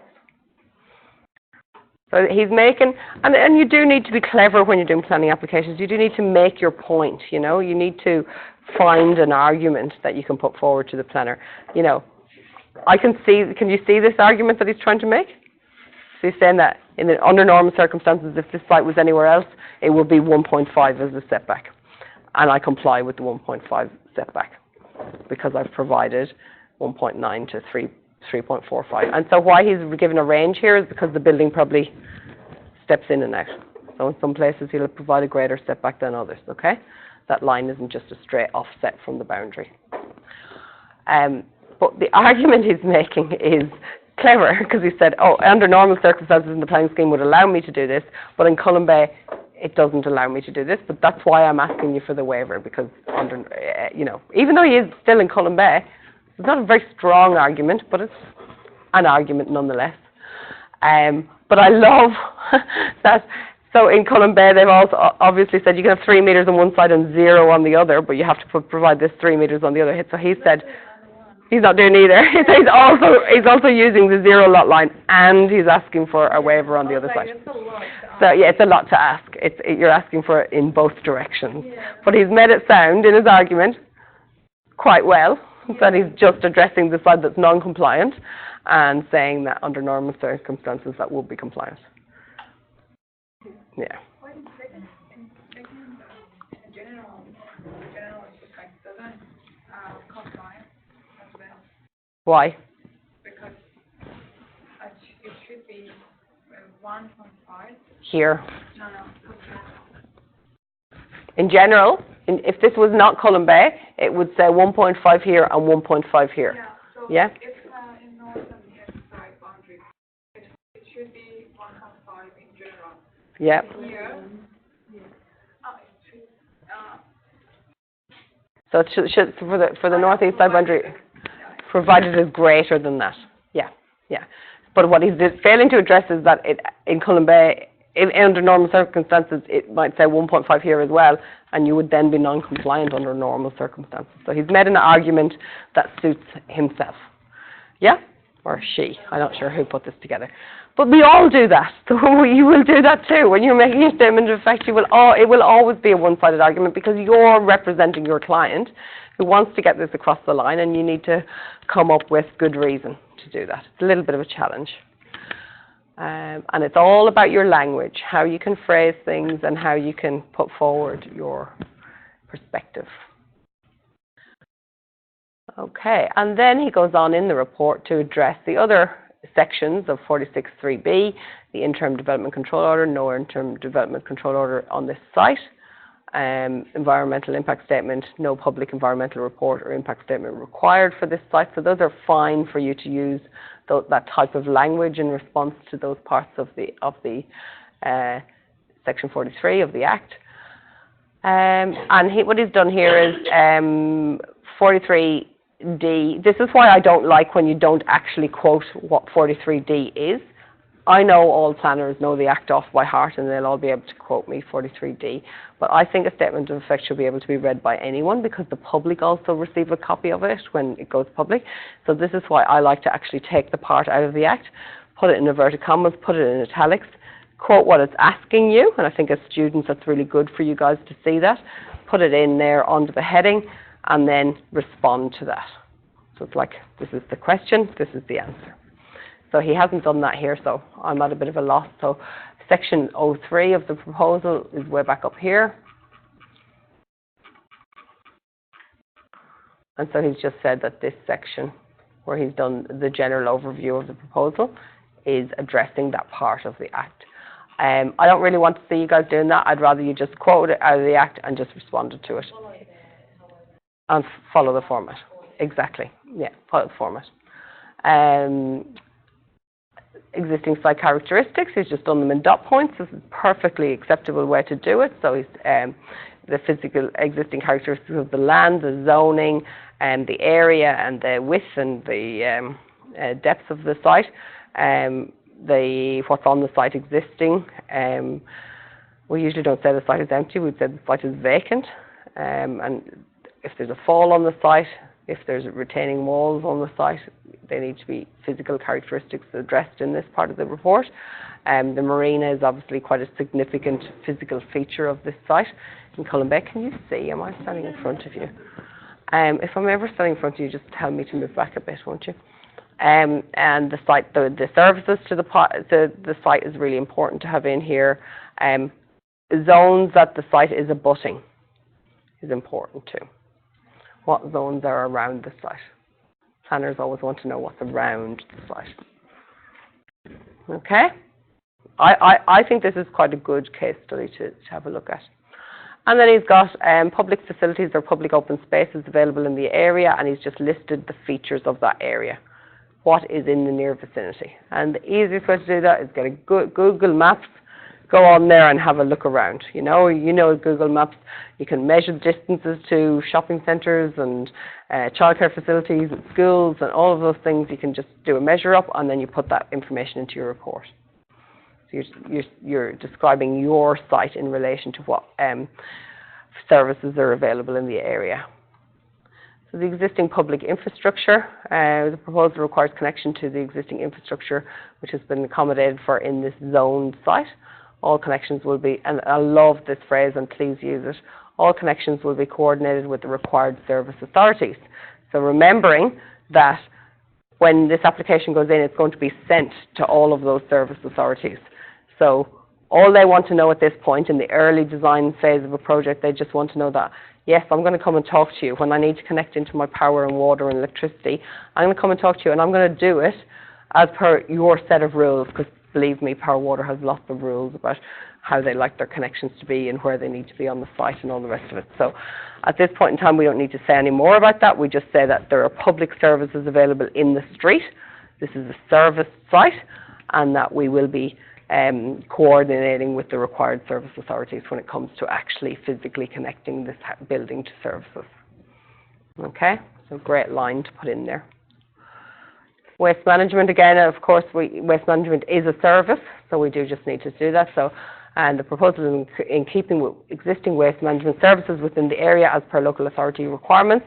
So he's making, and you do need to be clever when you're doing planning applications. You do need to make your point, you know. You need to find an argument that you can put forward to the planner. You know, can you see this argument that he's trying to make? So he's saying that under normal circumstances, if this site was anywhere else, it would be 1.5 as a setback. And I comply with the 1.5 setback because I've provided 1.9 to 3.45. And so why he's given a range here is because the building probably steps in and out. So in some places he'll provide a greater setback than others, okay? That line isn't just a straight offset from the boundary. But the argument he's making is clever because he said, under normal circumstances in the planning scheme would allow me to do this, but in Cullen Bay it doesn't allow me to do this. But that's why I'm asking you for the waiver, because even though he is still in Cullen Bay, it's not a very strong argument, but it's an argument nonetheless. But I love that. So in Cullen Bay, they've also obviously said you can have 3 metres on one side and 0 on the other, but you have to provide this 3 metres on the other. So he said he's not doing either. He's also using the 0 lot line, and he's asking for a waiver on the other side. So yeah, it's a lot to ask. You're asking for it in both directions. Yeah. But he's made it sound in his argument quite well. That he's just addressing the side that's non-compliant and saying that under normal circumstances that would be compliant. Yeah. Why? Because it should be 1.5. Here. No. In general, if this was not Cullen Bay, it would say 1.5 here and 1.5 here. Yeah. So yeah? If in north and east side boundary, it should be 1.5 in general. Yeah. Here. So it should for the northeast side boundary, provided it's greater than that. Yeah. But what he's failing to address is that in Cullen Bay, under normal circumstances, it might say 1.5 here as well, and you would then be non-compliant under normal circumstances. So he's made an argument that suits himself. Yeah? Or she. I'm not sure who put this together. But we all do that. So you will do that too. When you're making a statement of fact, it will always be a one-sided argument because you're representing your client who wants to get this across the line, and you need to come up with good reason to do that. It's a little bit of a challenge. And it's all about your language, how you can phrase things and how you can put forward your perspective. Okay, and then he goes on in the report to address the other sections of 46.3b, the interim development control order, no interim development control order on this site, environmental impact statement, no public environmental report or impact statement required for this site. So those are fine for you to use that type of language in response to those parts of the section 43 of the Act. And what he's done here is 43D. This is why I don't like when you don't actually quote what 43D is. I know all planners know the Act off by heart and they'll all be able to quote me 43D. But I think a statement of effect should be able to be read by anyone because the public also receive a copy of it when it goes public. So this is why I like to actually take the part out of the Act, put it in inverted commas, put it in italics, quote what it's asking you, and I think as students that's really good for you guys to see that, put it in there under the heading and then respond to that. So it's like, this is the question, this is the answer. So he hasn't done that here, so I'm at a bit of a loss. So section 03 of the proposal is way back up here. And so he's just said that this section, where he's done the general overview of the proposal, is addressing that part of the Act. I don't really want to see you guys doing that. I'd rather you just quote it out of the Act and just respond to it. And follow the format. Exactly. Yeah, follow the format. Existing site characteristics, he's just done them in dot points. This is a perfectly acceptable way to do it. So he's the physical existing characteristics of the land, the zoning, and the area, and the width and the depth of the site, what's on the site existing. We usually don't say the site is empty, we'd say the site is vacant. And if there's a fall on the site, if there's retaining walls on the site, they need to be physical characteristics addressed in this part of the report. The marina is obviously quite a significant physical feature of this site in Cullen Bay. Can you see? Am I standing in front of you? If I'm ever standing in front of you, just tell me to move back a bit, won't you? And the site, the services to the site is really important to have in here. Zones that the site is abutting is important too. What zones are around the site? Planners always want to know what's around the site. Okay? I think this is quite a good case study to have a look at. And then he's got public facilities or public open spaces available in the area, and he's just listed the features of that area. What is in the near vicinity? And the easiest way to do that is get a good Google Maps, go on there and have a look around. You know Google Maps, you can measure distances to shopping centres and childcare facilities and schools and all of those things. You can just do a measure up and then you put that information into your report. So you're describing your site in relation to what services are available in the area. So the existing public infrastructure, the proposal requires connection to the existing infrastructure which has been accommodated for in this zoned site. All connections will be, and I love this phrase and please use it, all connections will be coordinated with the required service authorities. So remembering that when this application goes in, it's going to be sent to all of those service authorities. So all they want to know at this point in the early design phase of a project, they just want to know that, yes, I'm going to come and talk to you when I need to connect into my power and water and electricity. I'm going to come and talk to you and I'm going to do it as per your set of rules, because believe me, Power Water has lots of rules about how they like their connections to be and where they need to be on the site and all the rest of it. So at this point in time, we don't need to say any more about that. We just say that there are public services available in the street. This is a service site, and that we will be coordinating with the required service authorities when it comes to actually physically connecting this building to services. Okay, so great line to put in there. Waste management, again, of course, waste management is a service, so we do just need to do that. So, and the proposal is in keeping with existing waste management services within the area as per local authority requirements.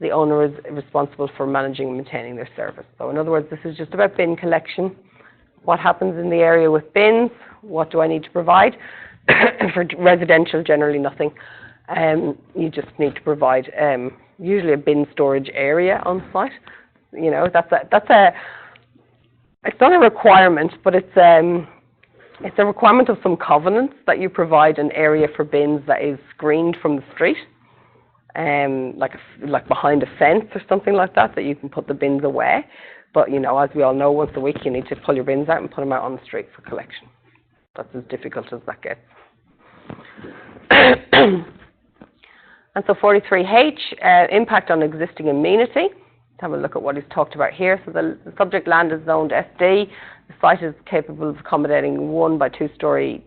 The owner is responsible for managing and maintaining their service. So in other words, this is just about bin collection. What happens in the area with bins? What do I need to provide? For residential, generally nothing. You just need to provide usually a bin storage area on site. You know, that's a It's not a requirement, but it's a requirement of some covenants that you provide an area for bins that is screened from the street, like behind a fence or something like that, that you can put the bins away. But, you know, as we all know, once a week you need to pull your bins out and put them out on the street for collection. That's as difficult as that gets. And so 43H, impact on existing amenity. Let's have a look at what he's talked about here. So the subject land is zoned SD. The site is capable of accommodating 1 by 2 story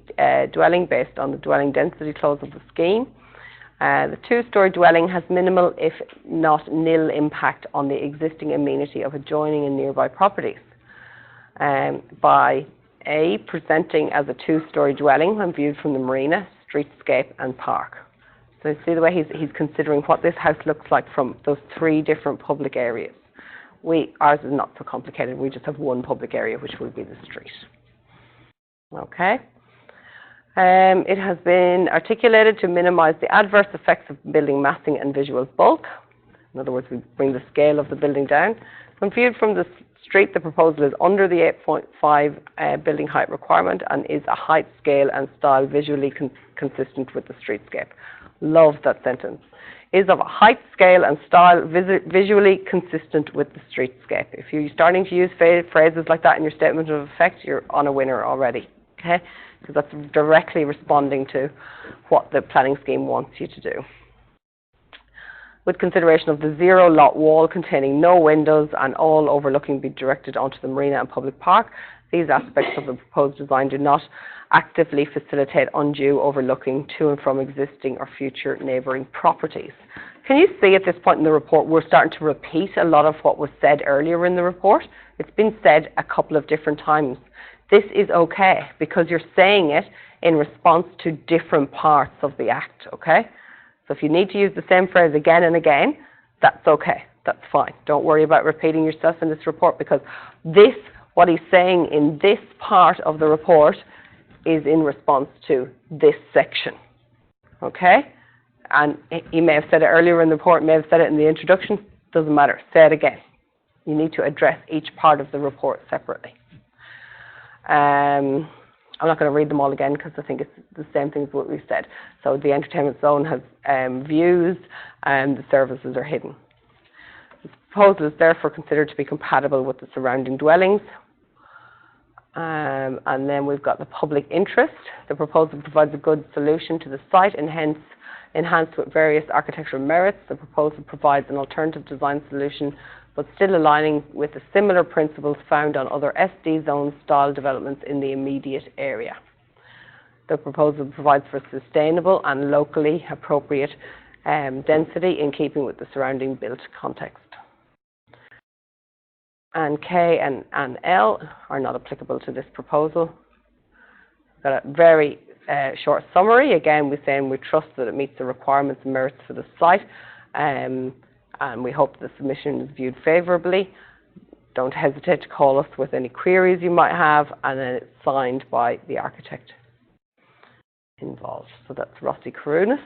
dwelling based on the dwelling density clause of the scheme. The 2-story dwelling has minimal, if not nil, impact on the existing amenity of adjoining and nearby properties. By A, presenting as a 2-story dwelling when viewed from the marina, streetscape and park. So you see the way he's considering what this house looks like from those 3 different public areas. Ours is not so complicated. We just have one public area, which will be the street. Okay. It has been articulated to minimize the adverse effects of building massing and visual bulk. In other words, we bring the scale of the building down. When viewed from the street, the proposal is under the 8.5 building height requirement and is a height, scale and style visually consistent with the streetscape. Love that sentence. Is of a height, scale and style visually consistent with the streetscape. If you're starting to use phrases like that in your statement of effect, you're on a winner already. Okay? Because that's directly responding to what the planning scheme wants you to do. With consideration of the 0 lot wall containing no windows and all overlooking be directed onto the marina and public park, these aspects of the proposed design do not actively facilitate undue overlooking to and from existing or future neighbouring properties. Can you see at this point in the report we're starting to repeat a lot of what was said earlier in the report? It's been said a couple of different times. This is okay because you're saying it in response to different parts of the Act, okay? So if you need to use the same phrase again and again, that's okay, that's fine. Don't worry about repeating yourself in this report because this, what he's saying in this part of the report is in response to this section, okay? And he may have said it earlier in the report, may have said it in the introduction, doesn't matter, say it again. You need to address each part of the report separately. I'm not going to read them all again because I think it's the same things what we've said. So the entertainment zone has views and the services are hidden. The proposal is therefore considered to be compatible with the surrounding dwellings. And then we've got the public interest. The proposal provides a good solution to the site and hence enhanced with various architectural merits. The proposal provides an alternative design solution but still aligning with the similar principles found on other SD zone style developments in the immediate area. The proposal provides for sustainable and locally appropriate density in keeping with the surrounding built context. And K and L are not applicable to this proposal. We've got a very short summary. Again, we're saying we trust that it meets the requirements and merits for the site. And we hope the submission is viewed favourably. Don't hesitate to call us with any queries you might have, and then it's signed by the architect involved. So that's Rossi Karunas,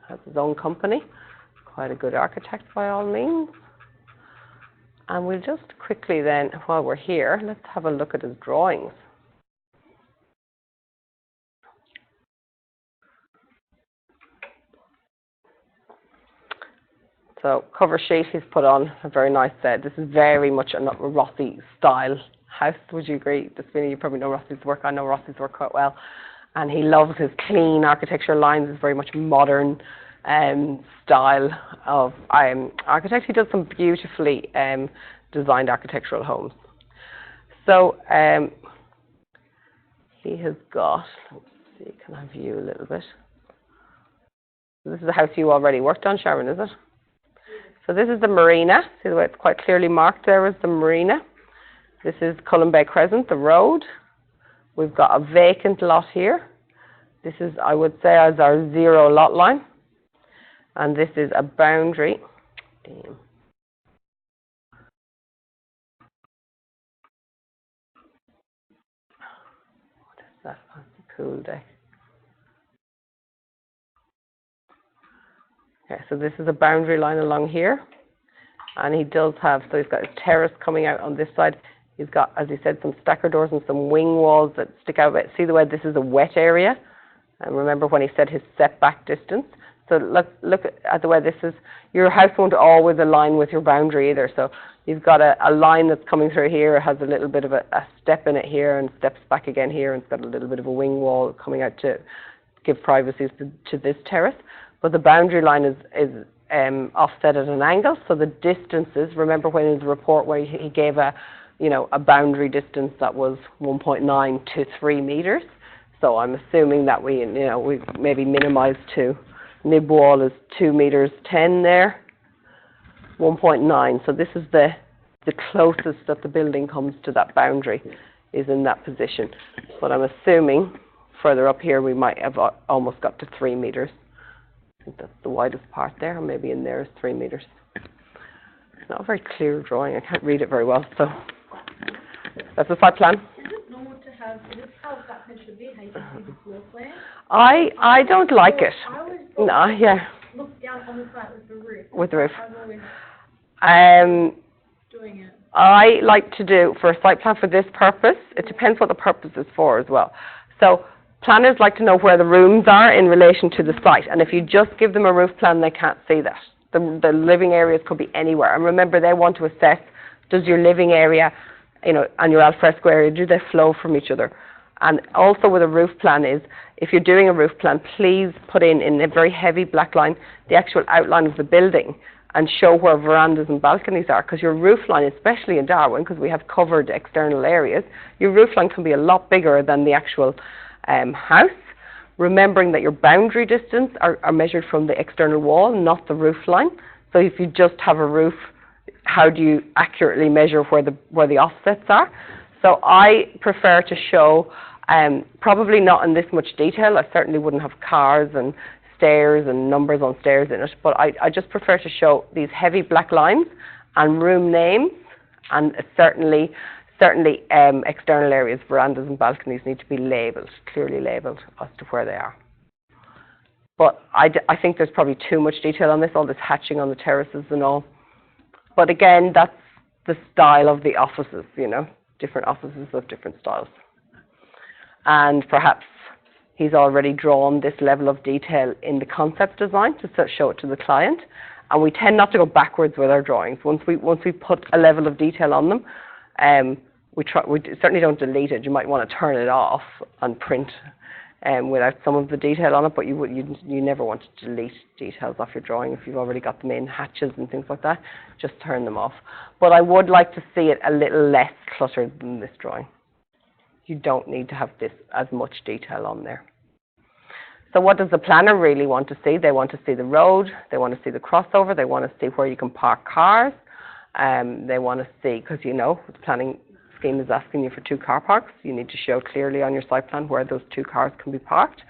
has his own company, quite a good architect by all means. And we'll just quickly then, while we're here, let's have a look at his drawings. So cover sheet he's put on, a very nice set. This is very much a Rossi style house, would you agree? Despina, you probably know Rossi's work. I know Rossi's work quite well. And he loves his clean architectural lines. It's very much modern style of architect. He does some beautifully designed architectural homes. So he has got, let's see, can I view a little bit? This is a house you already worked on, Sharon, is it? So this is the marina. See the way it's quite clearly marked there is the marina. This is Cullen Bay Crescent, the road. We've got a vacant lot here. This is, I would say, as our 0 lot line. And this is a boundary. Damn. What is that? Fancy pool day. Okay, so this is a boundary line along here, and he does have, so he's got his terrace coming out on this side. You've got, as you said, some stacker doors and some wing walls that stick out a bit. See the way this is a wet area? And remember when he said his setback distance? So let's look at the way this is. Your house won't always align with your boundary either. So you've got a line that's coming through here. It has a little bit of a step in it here and steps back again here, and it's got a little bit of a wing wall coming out to give privacy to this terrace. But the boundary line is offset at an angle. So the distances, remember when in the report where he gave a boundary distance that was 1.9 to 3 meters. So I'm assuming that we maybe minimize to nib wall is 2 meters 10 there, 1.9. So this is the closest that the building comes to that boundary is in that position. But I'm assuming further up here we might have almost got to 3 meters. I think that's the widest part there, or maybe in there is 3 meters. It's not a very clear drawing. I can't read it very well. So that's the site plan. Is it normal to have, is it how that meant to be, how you can see the floor plan? I don't like it. I always No, yeah, look down on the side with the roof. with the roof. I'm always doing it. I like to do, for a site plan for this purpose, it depends what the purpose is for as well. So planners like to know where the rooms are in relation to the site, and if you just give them a roof plan, they can't see that. The living areas could be anywhere, and remember they want to assess, does your living area, and your alfresco area, do they flow from each other? And also with a roof plan is, if you're doing a roof plan, please put in a very heavy black line, the actual outline of the building, and show where verandas and balconies are, because your roof line, especially in Darwin, because we have covered external areas, your roof line can be a lot bigger than the actual house, remembering that your boundary distance are measured from the external wall, not the roof line. So if you just have a roof, how do you accurately measure where the offsets are? So I prefer to show, probably not in this much detail, I certainly wouldn't have cars and stairs and numbers on stairs in it, but I just prefer to show these heavy black lines and room names, and certainly external areas, verandas and balconies need to be labelled, clearly labelled as to where they are. But I think there's probably too much detail on this, all this hatching on the terraces and all. But again, that's the style of the offices, different offices of different styles. And perhaps he's already drawn this level of detail in the concept design to show it to the client. And we tend not to go backwards with our drawings. Once we put a level of detail on them, we certainly don't delete it. You might want to turn it off and print without some of the detail on it, but you never want to delete details off your drawing if you've already got them in, hatches and things like that. Just turn them off. But I would like to see it a little less cluttered than this drawing. You don't need to have this as much detail on there. So what does the planner really want to see? They want to see the road, they want to see the crossover, they want to see where you can park cars, they want to see, because the planning scheme is asking you for 2 car parks, you need to show clearly on your site plan where those 2 cars can be parked.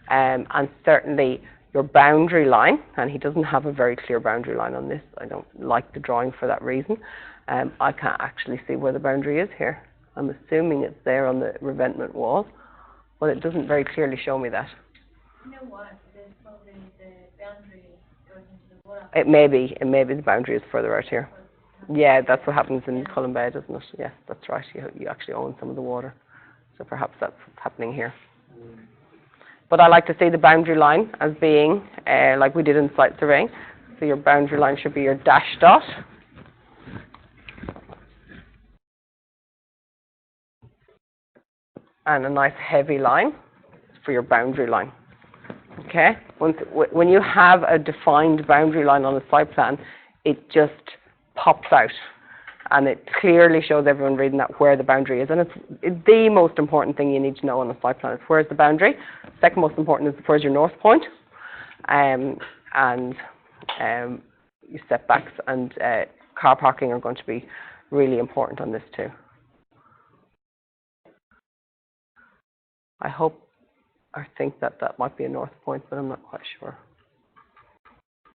And certainly your boundary line, and he doesn't have a very clear boundary line on this, I don't like the drawing for that reason. I can't actually see where the boundary is here. I'm assuming it's there on the revetment wall, but it doesn't very clearly show me that. You know what? There's probably the boundary goes into the water. It may be the boundary is further out here. Yeah, that's what happens in Cullen Bay, doesn't it? Yes, that's right. You actually own some of the water. So perhaps that's what's happening here. But I like to see the boundary line as being, like we did in site surveying. So your boundary line should be your dash dot. And a nice heavy line for your boundary line. Okay? When you have a defined boundary line on a site plan, it just pops out. And it clearly shows everyone reading that where the boundary is. And it's the most important thing you need to know on a site plan is where's the boundary. Second most important is where's your north point. And your setbacks and car parking are going to be really important on this too. I hope, I think that might be a north point, but I'm not quite sure.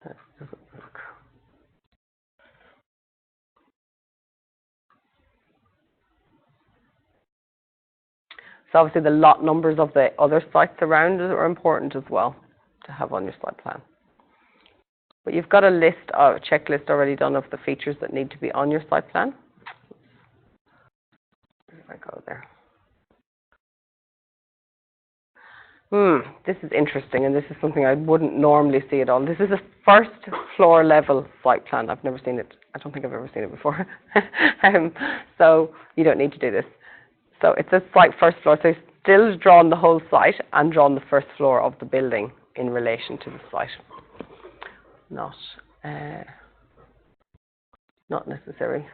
That doesn't work. So obviously the lot numbers of the other sites around it are important as well to have on your site plan. But you've got a checklist already done of the features that need to be on your site plan. I go there? This is interesting, and this is something I wouldn't normally see at all. This is a first floor level site plan. I've never seen it. I don't think I've ever seen it before. So you don't need to do this. So it says site first floor. So he's still drawn the whole site and drawn the first floor of the building in relation to the site. Not necessary.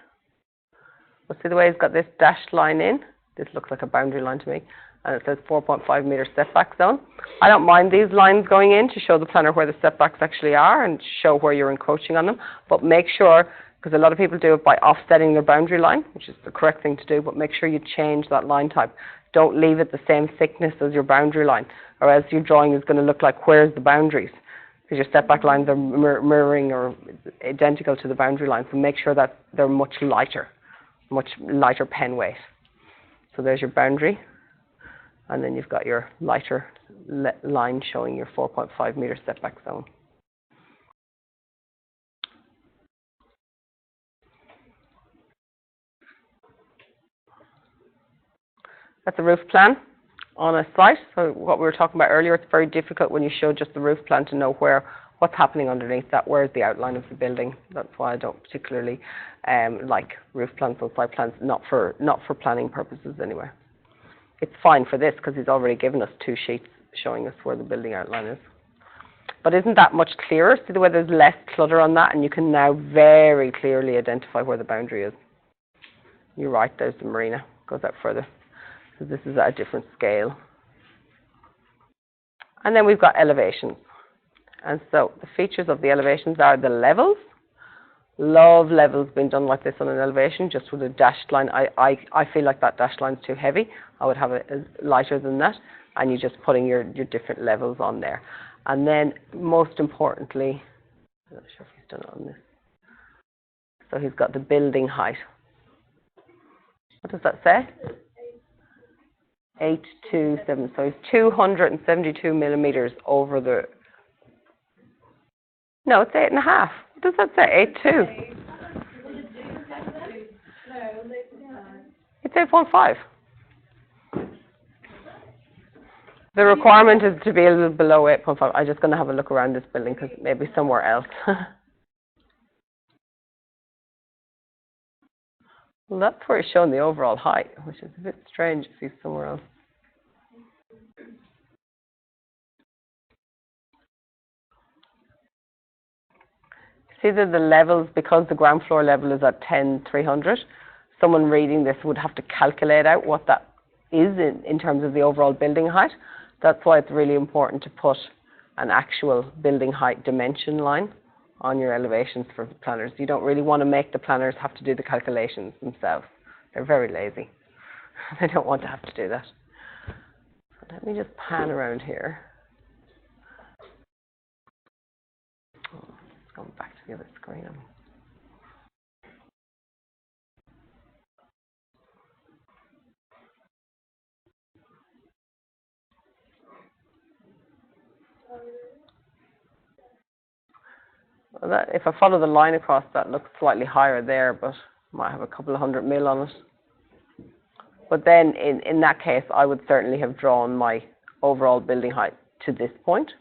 But see the way he's got this dashed line in? This looks like a boundary line to me. And it says 4.5 metre setback zone. I don't mind these lines going in to show the planner where the setbacks actually are and show where you're encroaching on them. But make sure, because a lot of people do it by offsetting their boundary line, which is the correct thing to do, but make sure you change that line type. Don't leave it the same thickness as your boundary line, or else your drawing is going to look like where's the boundaries, because your setback lines are mirroring or identical to the boundary line. So make sure that they're much lighter pen weight. So there's your boundary. And then you've got your lighter line showing your 4.5 metre setback zone. That's a roof plan on a site. So what we were talking about earlier, it's very difficult when you show just the roof plan to know what's happening underneath that, where's the outline of the building. That's why I don't particularly like roof plans or site plans, not for planning purposes anyway. It's fine for this because he's already given us 2 sheets showing us where the building outline is. But isn't that much clearer? See the way there's less clutter on that, and you can now very clearly identify where the boundary is. You're right, there's the marina. Goes out further. So this is at a different scale. And then we've got elevations. And so the features of the elevations are the levels. Love levels being done like this on an elevation, just with a dashed line. I feel like that dashed line's too heavy. I would have it lighter than that, and you're just putting your different levels on there. And then, most importantly, I'm not sure if he's done it on this. So he's got the building height. What does that say? 827. So he's 272 millimeters over the. No, it's 8.5. What does that say? 8.2. It's 8.5. The requirement is to be a little below 8.5. I'm just going to have a look around this building because maybe somewhere else. Well, that's where it's showing the overall height, which is a bit strange if he's somewhere else. See that the levels, because the ground floor level is at 10,300, someone reading this would have to calculate out what that is in terms of the overall building height. That's why it's really important to put an actual building height dimension line on your elevations for planners. You don't really want to make the planners have to do the calculations themselves. They're very lazy. They don't want to have to do that. So let me just pan around here. Oh, it's going back to the other screen. Well, if I follow the line across, that looks slightly higher there, but might have a couple of 100 mil on it. But then in that case, I would certainly have drawn my overall building height to this point.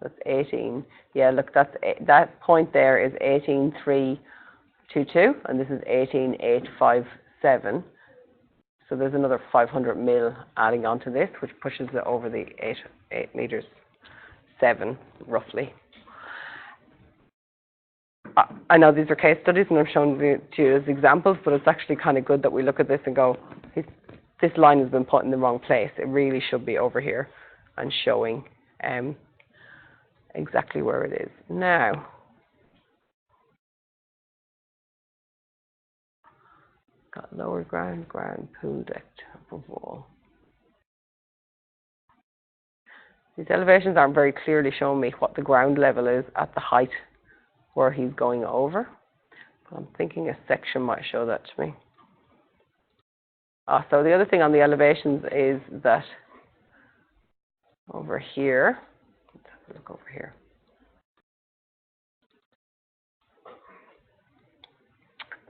That's 18. Yeah, look, that point there is 18,322, and this is 18,857. So there's another 500 mil adding on to this, which pushes it over the 8 meters 7, roughly. I know these are case studies and I'm showing to you as examples, but it's actually kind of good that we look at this and go, this line has been put in the wrong place. It really should be over here and showing exactly where it is. Now, got lower ground, pool deck, above wall. These elevations aren't very clearly showing me what the ground level is at the height where he's going over. But I'm thinking a section might show that to me. So the other thing on the elevations is that over here, let's have a look over here.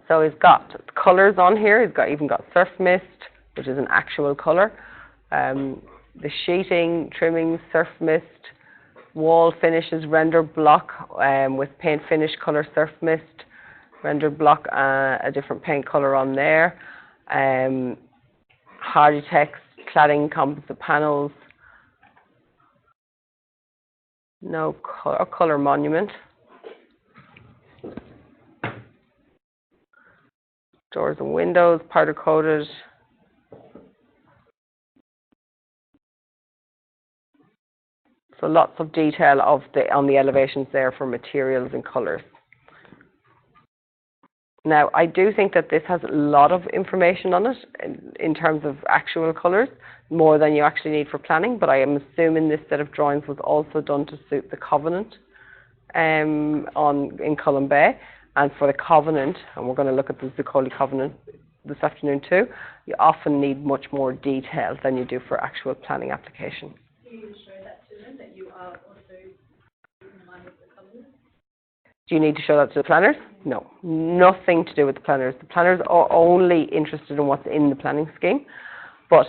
So he's got colours on here. He's even got surf mist, which is an actual colour. The sheeting, trimmings, surf mist, wall finishes, rendered block with paint finish colour, surf mist, rendered block, a different paint colour on there. Harditex, cladding, composite panels. No colour monument. Doors and windows, powder coated. So lots of detail on the elevations there for materials and colours. Now, I do think that this has a lot of information on it in terms of actual colours, more than you actually need for planning, but I am assuming this set of drawings was also done to suit the covenant in Cullen Bay. And for the covenant, and we're going to look at the Zuccoli covenant this afternoon too, you often need much more detail than you do for actual planning application. Do you show that to them, that you are also in line with the covenant? Do you need to show that to the planners? No, nothing to do with the planners. The planners are only interested in what's in the planning scheme. But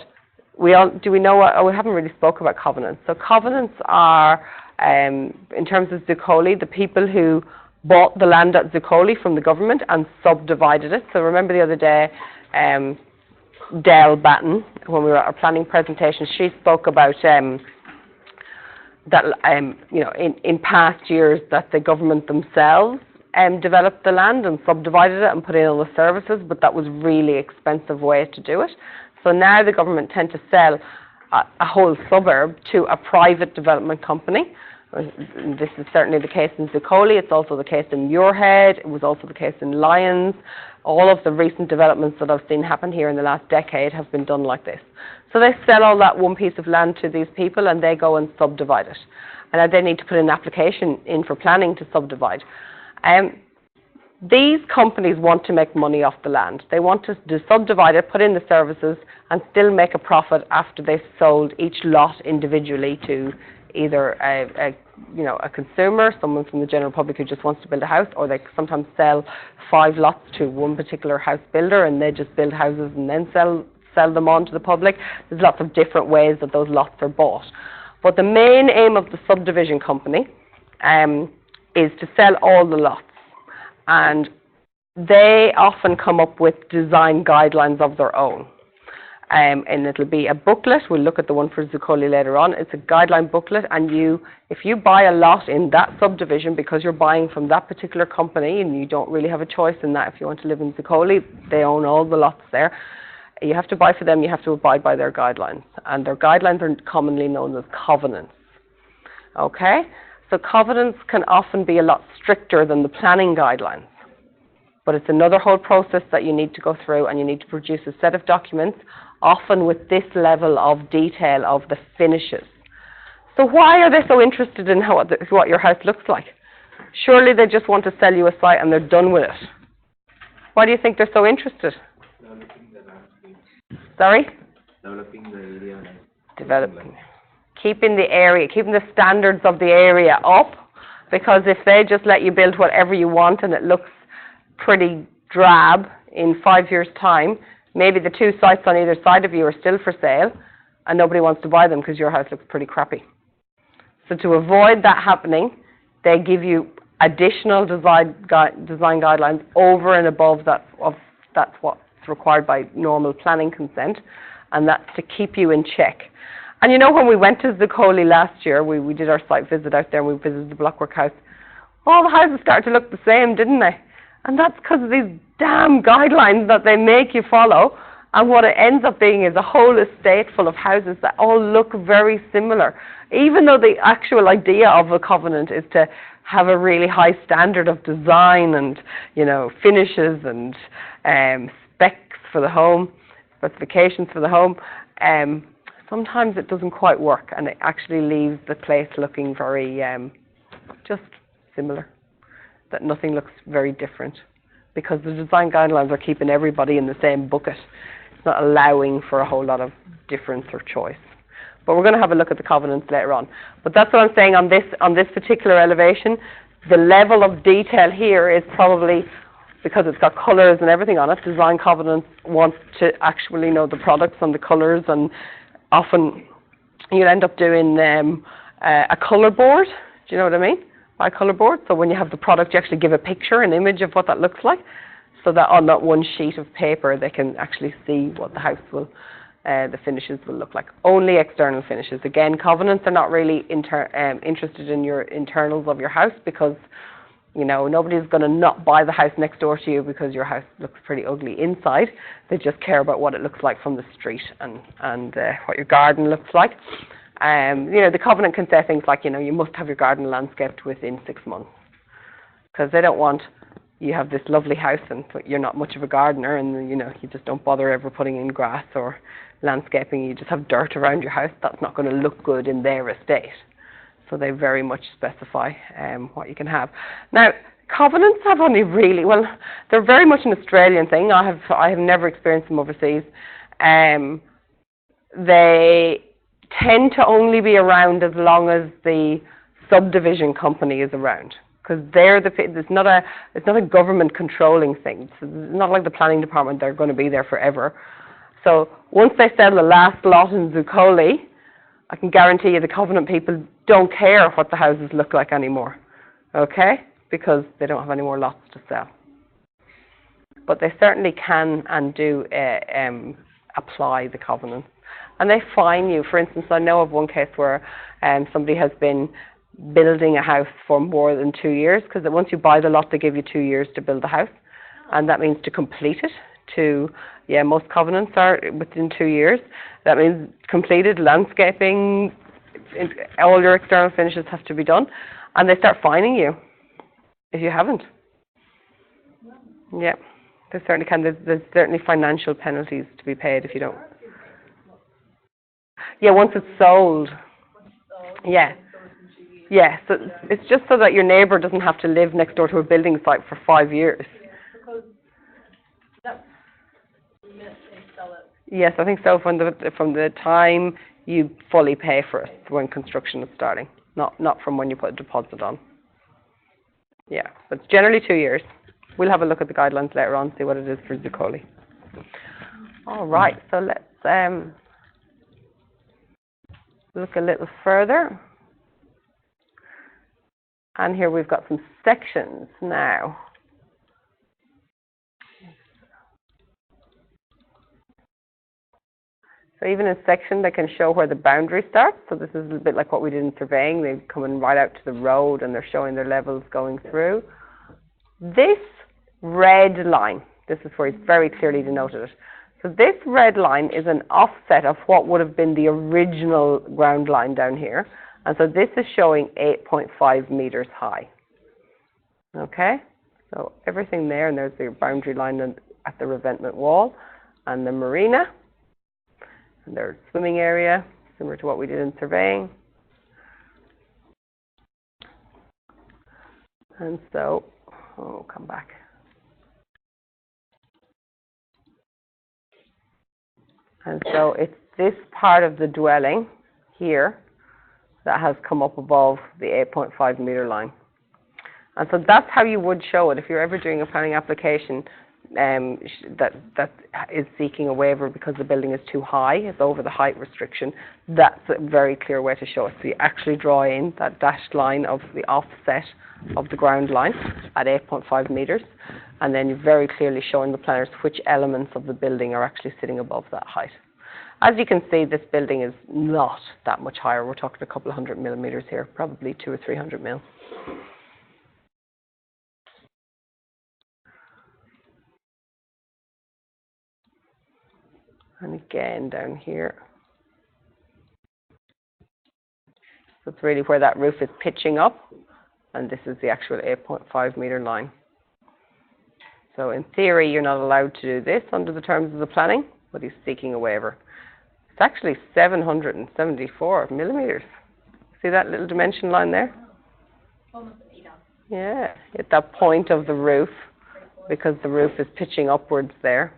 we haven't really spoke about covenants. So covenants are, in terms of Zuccoli, the people who bought the land at Zuccoli from the government and subdivided it. So remember the other day, Dale Batten, when we were at our planning presentation, she spoke about that in past years that the government themselves developed the land and subdivided it and put in all the services, but that was really expensive way to do it. So now the government tend to sell a whole suburb to a private development company. This is certainly the case in Zuccoli. It's also the case in Muirhead. It was also the case in Lyons. All of the recent developments that I've seen happen here in the last decade have been done like this. So they sell all that one piece of land to these people and they go and subdivide it. And they need to put an application in for planning to subdivide. These companies want to make money off the land. They want to subdivide it, put in the services, and still make a profit after they've sold each lot individually to either a consumer, someone from the general public who just wants to build a house, or they sometimes sell 5 lots to one particular house builder and they just build houses and then sell them on to the public. There's lots of different ways that those lots are bought. But the main aim of the subdivision company is to sell all the lots. And they often come up with design guidelines of their own. And it'll be a booklet. We'll look at the one for Zuccoli later on. It's a guideline booklet, and if you buy a lot in that subdivision because you're buying from that particular company and you don't really have a choice in that, if you want to live in Zuccoli, they own all the lots there. You have to buy for them, you have to abide by their guidelines. And their guidelines are commonly known as covenants. Okay? So covenants can often be a lot stricter than the planning guidelines. But it's another whole process that you need to go through, and you need to produce a set of documents, often with this level of detail of the finishes. So why are they so interested in what your house looks like? Surely they just want to sell you a site and they're done with it. Why do you think they're so interested? Developing the landscape. Sorry? Developing the area. Developing. Keeping the area, keeping the standards of the area up, because if they just let you build whatever you want and it looks pretty drab in 5 years' time, maybe the 2 sites on either side of you are still for sale and nobody wants to buy them because your house looks pretty crappy. So to avoid that happening, they give you additional design guidelines over and above that's what's required by normal planning consent, and that's to keep you in check. And when we went to Zuccoli last year, we did our site visit out there and we visited the Blockwork House, all the houses started to look the same, didn't they? And that's because of these damn guidelines that they make you follow. And what it ends up being is a whole estate full of houses that all look very similar. Even though the actual idea of a covenant is to have a really high standard of design and, finishes and specs for the home, specifications for the home, sometimes it doesn't quite work and it actually leaves the place looking very just similar. That nothing looks very different, because the design guidelines are keeping everybody in the same bucket. It's not allowing for a whole lot of difference or choice. But we're going to have a look at the covenants later on. But that's what I'm saying on this particular elevation. The level of detail here is probably because it's got colours and everything on it. Design Covenants wants to actually know the products and the colours, and often you'll end up doing a colour board. Do you know what I mean? By colour board. So when you have the product, you actually give a picture, an image of what that looks like, so that on that one sheet of paper they can actually see what the house will, the finishes will look like. Only external finishes. Again, covenants are not really interested in your internals of your house, because you know, nobody's going to not buy the house next door to you because your house looks pretty ugly inside. They just care about what it looks like from the street, and what your garden looks like. You know, the covenant can say things like, you know, you must have your garden landscaped within 6 months, because they don't want you have this lovely house and you're not much of a gardener, and you know, you just don't bother ever putting in grass or landscaping. You just have dirt around your house. That's not going to look good in their estate. So they very much specify what you can have. Now, covenants have only really, well, they're very much an Australian thing. I have never experienced them overseas. They tend to only be around as long as the subdivision company is around, because it's not a government controlling thing. It's not like the planning department. They're going to be there forever. So once they sell the last lot in Zuccoli, I can guarantee you the covenant people don't care what the houses look like anymore, okay? Because they don't have any more lots to sell. But they certainly can and do apply the covenants. And they fine you. For instance, I know of one case where somebody has been building a house for more than 2 years, because once you buy the lot, they give you 2 years to build the house. And that means to complete it. Most covenants are within 2 years. That means completed landscaping, all your external finishes have to be done. And they start fining you if you haven't. Yeah, they certainly can. There's certainly financial penalties to be paid if you don't. Yeah, once it's sold. Yeah. Yeah, so it's just so that your neighbour doesn't have to live next door to a building site for 5 years. Yes, I think so. From the time you fully pay for it, when construction is starting, not from when you put a deposit on. Yeah, but it's generally 2 years. We'll have a look at the guidelines later on, see what it is for Zuccoli. All right, so let's look a little further. And here we've got some sections now. So even in section, they can show where the boundary starts. So this is a bit like what we did in surveying. They come in right out to the road and they're showing their levels going through. This red line, this is where it's very clearly denoted. So this red line is an offset of what would have been the original ground line down here. And so this is showing 8.5 meters high. Okay, so everything there, and there's the boundary line at the revetment wall and the marina. And their swimming area, similar to what we did in surveying. And so, come back. And so it's this part of the dwelling here that has come up above the 8.5 meter line. And so that's how you would show it if you're ever doing a planning application that is seeking a waiver because the building is too high, it's over the height restriction. That's a very clear way to show it. So you actually draw in that dashed line of the offset of the ground line at 8.5 meters, and then you're very clearly showing the planners which elements of the building are actually sitting above that height. As you can see, this building is not that much higher. We're talking a couple of 100 millimeters here, probably 200 or 300 mil. And again down here. So it's really where that roof is pitching up, and this is the actual 8.5 meter line. So in theory, you're not allowed to do this under the terms of the planning, but he's seeking a waiver. It's actually 774 millimeters. See that little dimension line there? Yeah, at that point of the roof, because the roof is pitching upwards there.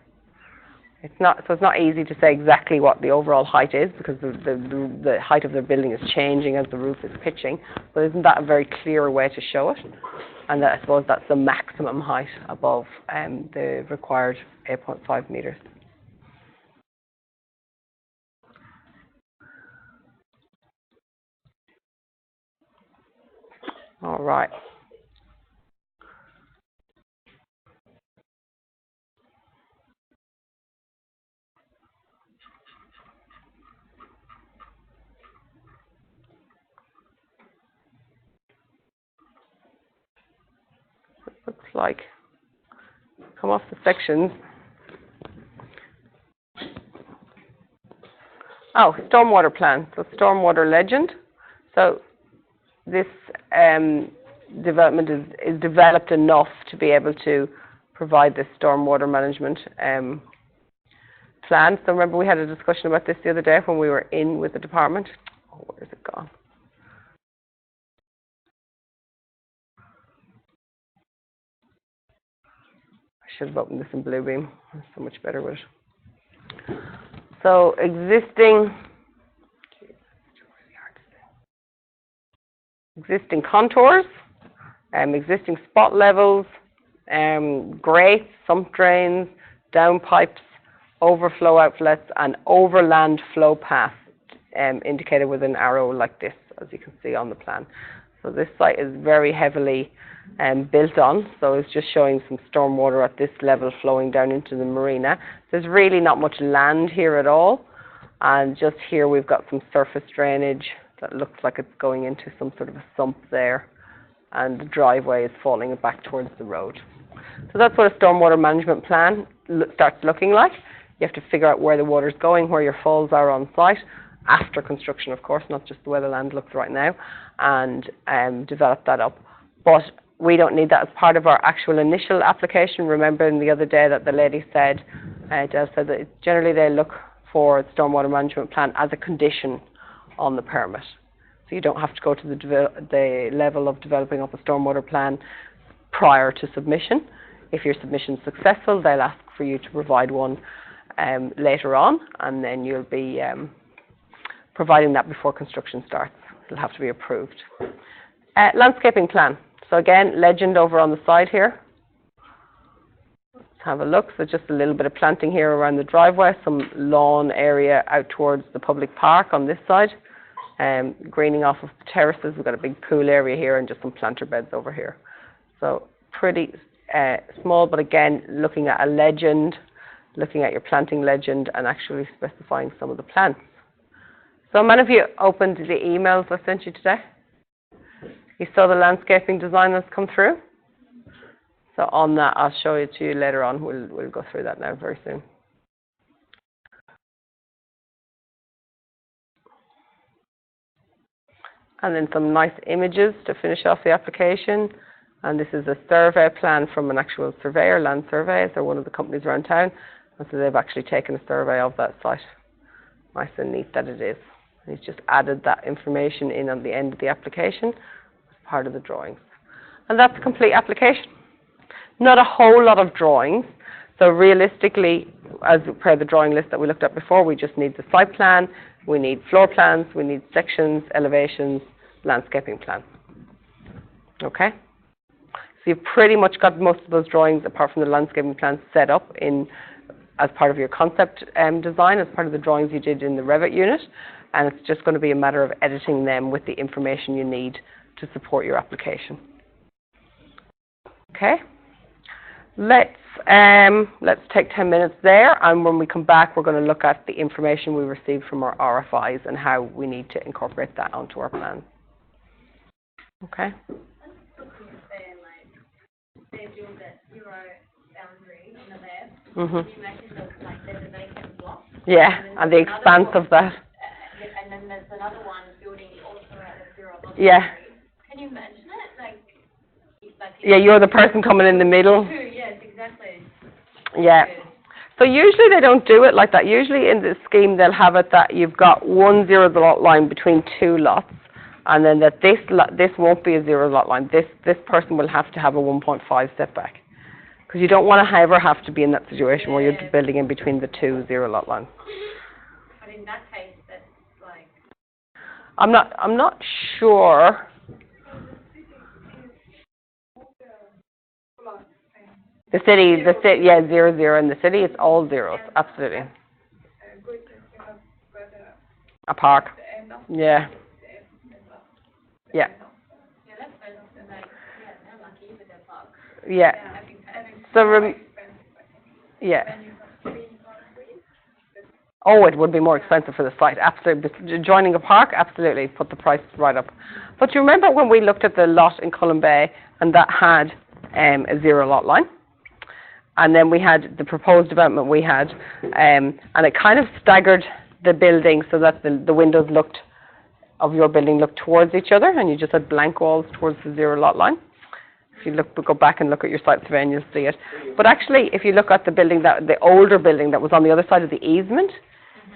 It's not easy to say exactly what the overall height is, because the height of the building is changing as the roof is pitching. But isn't that a very clear way to show it? And I suppose that's the maximum height above the required 8.5 metres. All right. Looks like, come off the sections. Oh, stormwater plan, so stormwater legend. So this development is developed enough to be able to provide this stormwater management plan. So remember we had a discussion about this the other day when we were in with the department. Oh, where's it gone? I should have opened this in Bluebeam. I'm so much better with it. So existing contours, existing spot levels, grates, sump drains, downpipes, overflow outlets, and overland flow paths indicated with an arrow like this, as you can see on the plan. So this site is very heavily built on, so it's just showing some stormwater at this level flowing down into the marina. There's really not much land here at all, and just here we've got some surface drainage that looks like it's going into some sort of a sump there, and the driveway is falling back towards the road. So that's what a stormwater management plan starts looking like. You have to figure out where the water's going, where your falls are on site, after construction of course, not just the way the land looks right now, and develop that up. But we don't need that as part of our actual initial application. Remember the other day that the lady said, Del said that generally they look for the stormwater management plan as a condition on the permit. So you don't have to go to the level of developing up a stormwater plan prior to submission. If your submission is successful, they'll ask for you to provide one later on, and then you'll be providing that before construction starts. It'll have to be approved. Landscaping plan. So again, legend over on the side here. Let's have a look. So just a little bit of planting here around the driveway, some lawn area out towards the public park on this side. Greening off of the terraces. We've got a big pool area here and just some planter beds over here. So pretty small, but again, looking at a legend, looking at your planting legend and actually specifying some of the plants. So many of you opened the emails I sent you today. You saw the landscaping design that's come through. So on that, I'll show it to you later on. We'll go through that now very soon. And then some nice images to finish off the application. And this is a survey plan from an actual surveyor, Land Surveys, or one of the companies around town. And so they've actually taken a survey of that site. Nice and neat that it is. And he's just added that information in on the end of the application as part of the drawings. And that's a complete application. Not a whole lot of drawings. So realistically, as per the drawing list that we looked at before, we just need the site plan, we need floor plans, we need sections, elevations, landscaping plan. Okay? So you've pretty much got most of those drawings, apart from the landscaping plan, set up in as part of your concept design, as part of the drawings you did in the Revit unit, and it's just going to be a matter of editing them with the information you need to support your application. Okay? Let's take 10 minutes there, and when we come back, we're going to look at the information we received from our RFIs and how we need to incorporate that onto our plans. Okay? They build that zero boundary in the left. Mhm. Can you imagine there's a vacant block? Yeah, and the expanse of that. And then there's another one building also at a zero boundary. Yeah. Can you imagine it? Like yeah, you're the person coming in the middle. Yes, exactly. Yeah. So usually they don't do it like that. Usually in the scheme they'll have it that you've got one zero lot line between two lots, and then that this won't be a zero lot line. This person will have to have a 1.5 setback, because you don't want to ever have to be in that situation where you're building in between the two zero lot lines. But in that case, that's like. I'm not sure. The city, yeah, 0, 0. In the city, it's all zeros, absolutely. Good that you have got A park, the end of yeah, yeah, yeah, that's better than like, yeah, they're lucky with their park. yeah. Having So, more expensive, I think. yeah. When you have 3 or 3. Oh, it would be more expensive for the site, absolutely. Joining a park, absolutely, put the price right up. But you remember when we looked at the lot in Cullen Bay, and that had a 0 lot line? And then we had the proposed development we had, and it kind of staggered the building so that the windows of your building looked towards each other, and you just had blank walls towards the 0 lot line. If you go back and look at your site survey, and you'll see it. But actually, if you look at the older building that was on the other side of the easement,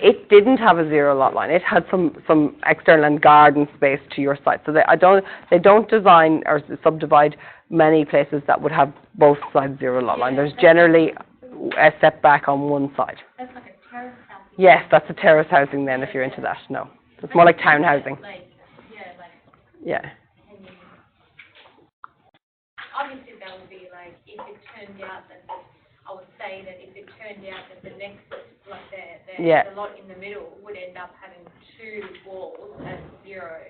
it didn't have a 0 lot line. It had some external and garden space to your site. So they don't design or subdivide many places that would have both sides 0 lot line. There's generally a setback on one side. That's like a terrace house. Yes, that's a terrace housing then if you're into that. No, it's more like town housing. Like, yeah, like, Yeah. obviously that would be like, if it turned out that, I would say that if it turned out that the next, like Yeah. the lot in the middle would end up having 2 walls and 0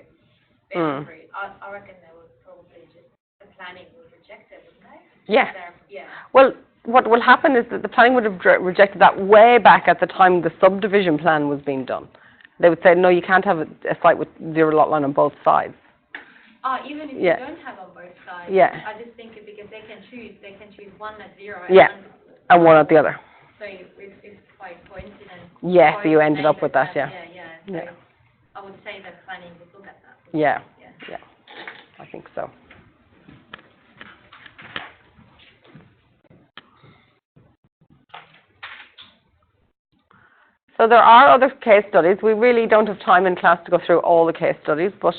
Mm. boundary, I reckon they would probably just, the planning would reject it, wouldn't they? Yeah. Yeah. Well, what will happen is that the planning would have rejected that way back at the time the subdivision plan was being done. They would say, no, you can't have a site with 0 lot line on both sides. Even if Yeah. you don't have on both sides. Yeah. I just think it because they can choose one at 0 Yeah. and one, And one at the other. so it's quite coincident. Yes, Both you ended up with neighbours that, yeah. have- Yeah, Yeah. so I would say that planning would look at that. Yeah, Yeah. yeah, I think so. So there are other case studies. We really don't have time in class to go through all the case studies, but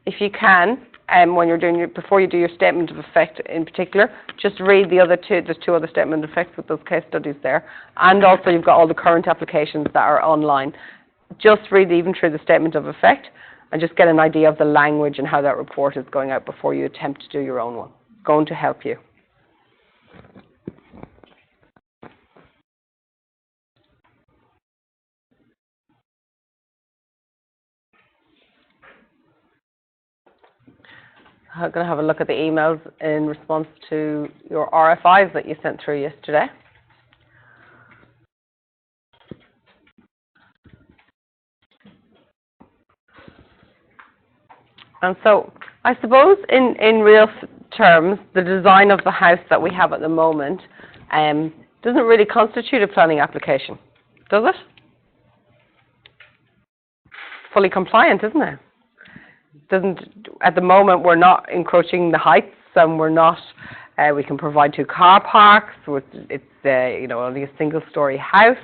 if you can, when you're doing before you do your statement of effect in particular, just read the other two. There's 2 other statement of effects with those case studies there, and also you've got all the current applications that are online. Just read even through the statement of effect, and just get an idea of the language and how that report is going out before you attempt to do your own one. Going to help you. I'm going to have a look at the emails in response to your RFIs that you sent through yesterday. And so, I suppose in real terms, the design of the house that we have at the moment doesn't really constitute a planning application, does it? Fully compliant, isn't it? At the moment, we're not encroaching the heights, and we're not. We can provide 2 car parks. It's only a single-story house.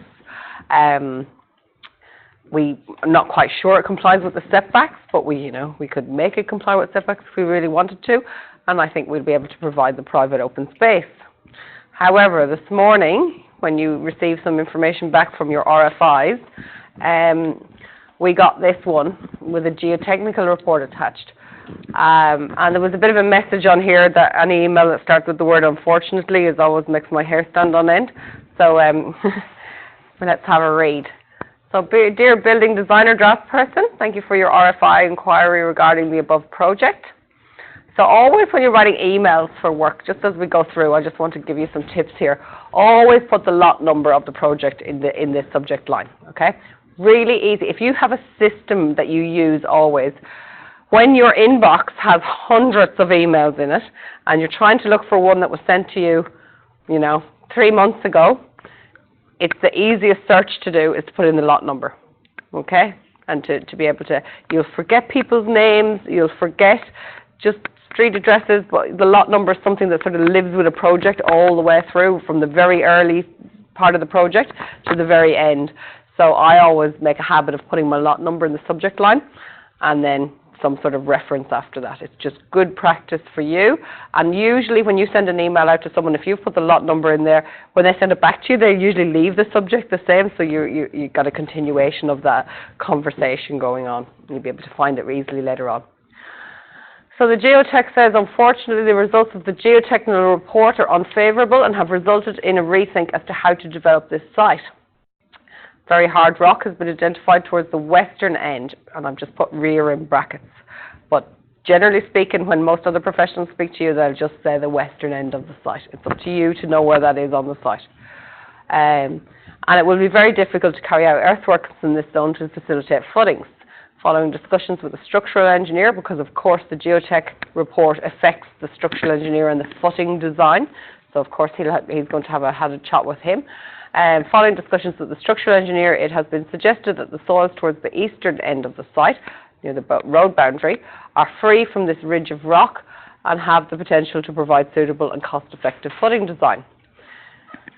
I'm not quite sure it complies with the setbacks, but we could make it comply with setbacks if we really wanted to, and I think we'd be able to provide the private open space. However, this morning, when you received some information back from your RFIs, we got this one with a geotechnical report attached. And there was a bit of a message on here that any email that starts with the word unfortunately always makes my hair stand on end. So let's have a read. So, dear building designer draft person, thank you for your RFI inquiry regarding the above project. So always when you're writing emails for work, just as we go through, I just want to give you some tips here. Always put the lot number of the project in the subject line, okay? Really easy. If you have a system that you use always, when your inbox has hundreds of emails in it, and you're trying to look for one that was sent to you, 3 months ago, it's the easiest search to do is to put in the lot number, okay? And to be able to, you'll forget people's names, you'll forget just street addresses, but the lot number is something that sort of lives with a project all the way through, from the very early part of the project to the very end. So I always make a habit of putting my lot number in the subject line, and then some sort of reference after that. It's just good practice for you. And usually when you send an email out to someone, if you put the lot number in there, when they send it back to you, they usually leave the subject the same, so you got a continuation of that conversation going on. You'll be able to find it easily later on. So the geotech says, unfortunately, the results of the geotechnical report are unfavourable and have resulted in a rethink as to how to develop this site. Very hard rock has been identified towards the western end, and I've just put rear in brackets. But generally speaking, when most other professionals speak to you, they'll just say the western end of the site. It's up to you to know where that is on the site. And it will be very difficult to carry out earthworks in this zone to facilitate footings. Following discussions with the structural engineer, because of course the geotech report affects the structural engineer and the footing design, so of course he's going to have had a chat with him. Following discussions with the structural engineer, it has been suggested that the soils towards the eastern end of the site, near the road boundary, are free from this ridge of rock and have the potential to provide suitable and cost-effective footing design.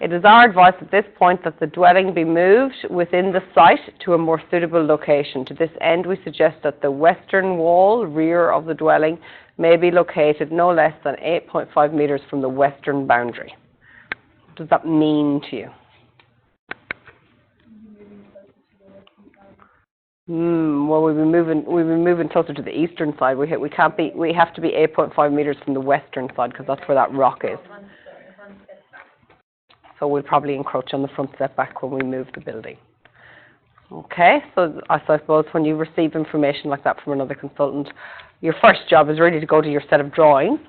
It is our advice at this point that the dwelling be moved within the site to a more suitable location. To this end, we suggest that the western wall, rear of the dwelling, may be located no less than 8.5 metres from the western boundary. What does that mean to you? Well, we've been moving closer to the eastern side. We have to be 8.5 metres from the western side because that's where that rock is. So we'll probably encroach on the front setback when we move the building. Okay, so I suppose when you receive information like that from another consultant, your first job is really to go to your set of drawings,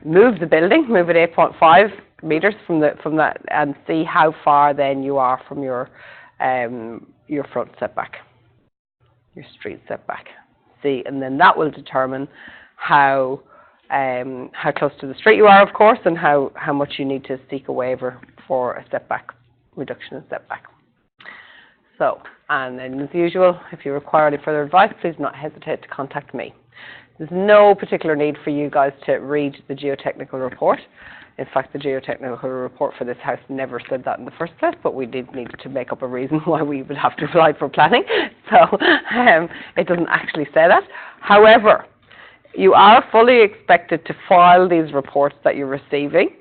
move the building, move it 8.5 metres from that, and see how far then you are from your front setback, your street setback. See, and then that will determine how close to the street you are, of course, and how much you need to seek a waiver for a setback, reduction in setback. So, and then as usual, if you require any further advice, please do not hesitate to contact me. There's no particular need for you guys to read the geotechnical report. In fact, the geotechnical report for this house never said that in the first place, but we did need to make up a reason why we would have to apply for planning. So it doesn't actually say that. However, you are fully expected to file these reports that you're receiving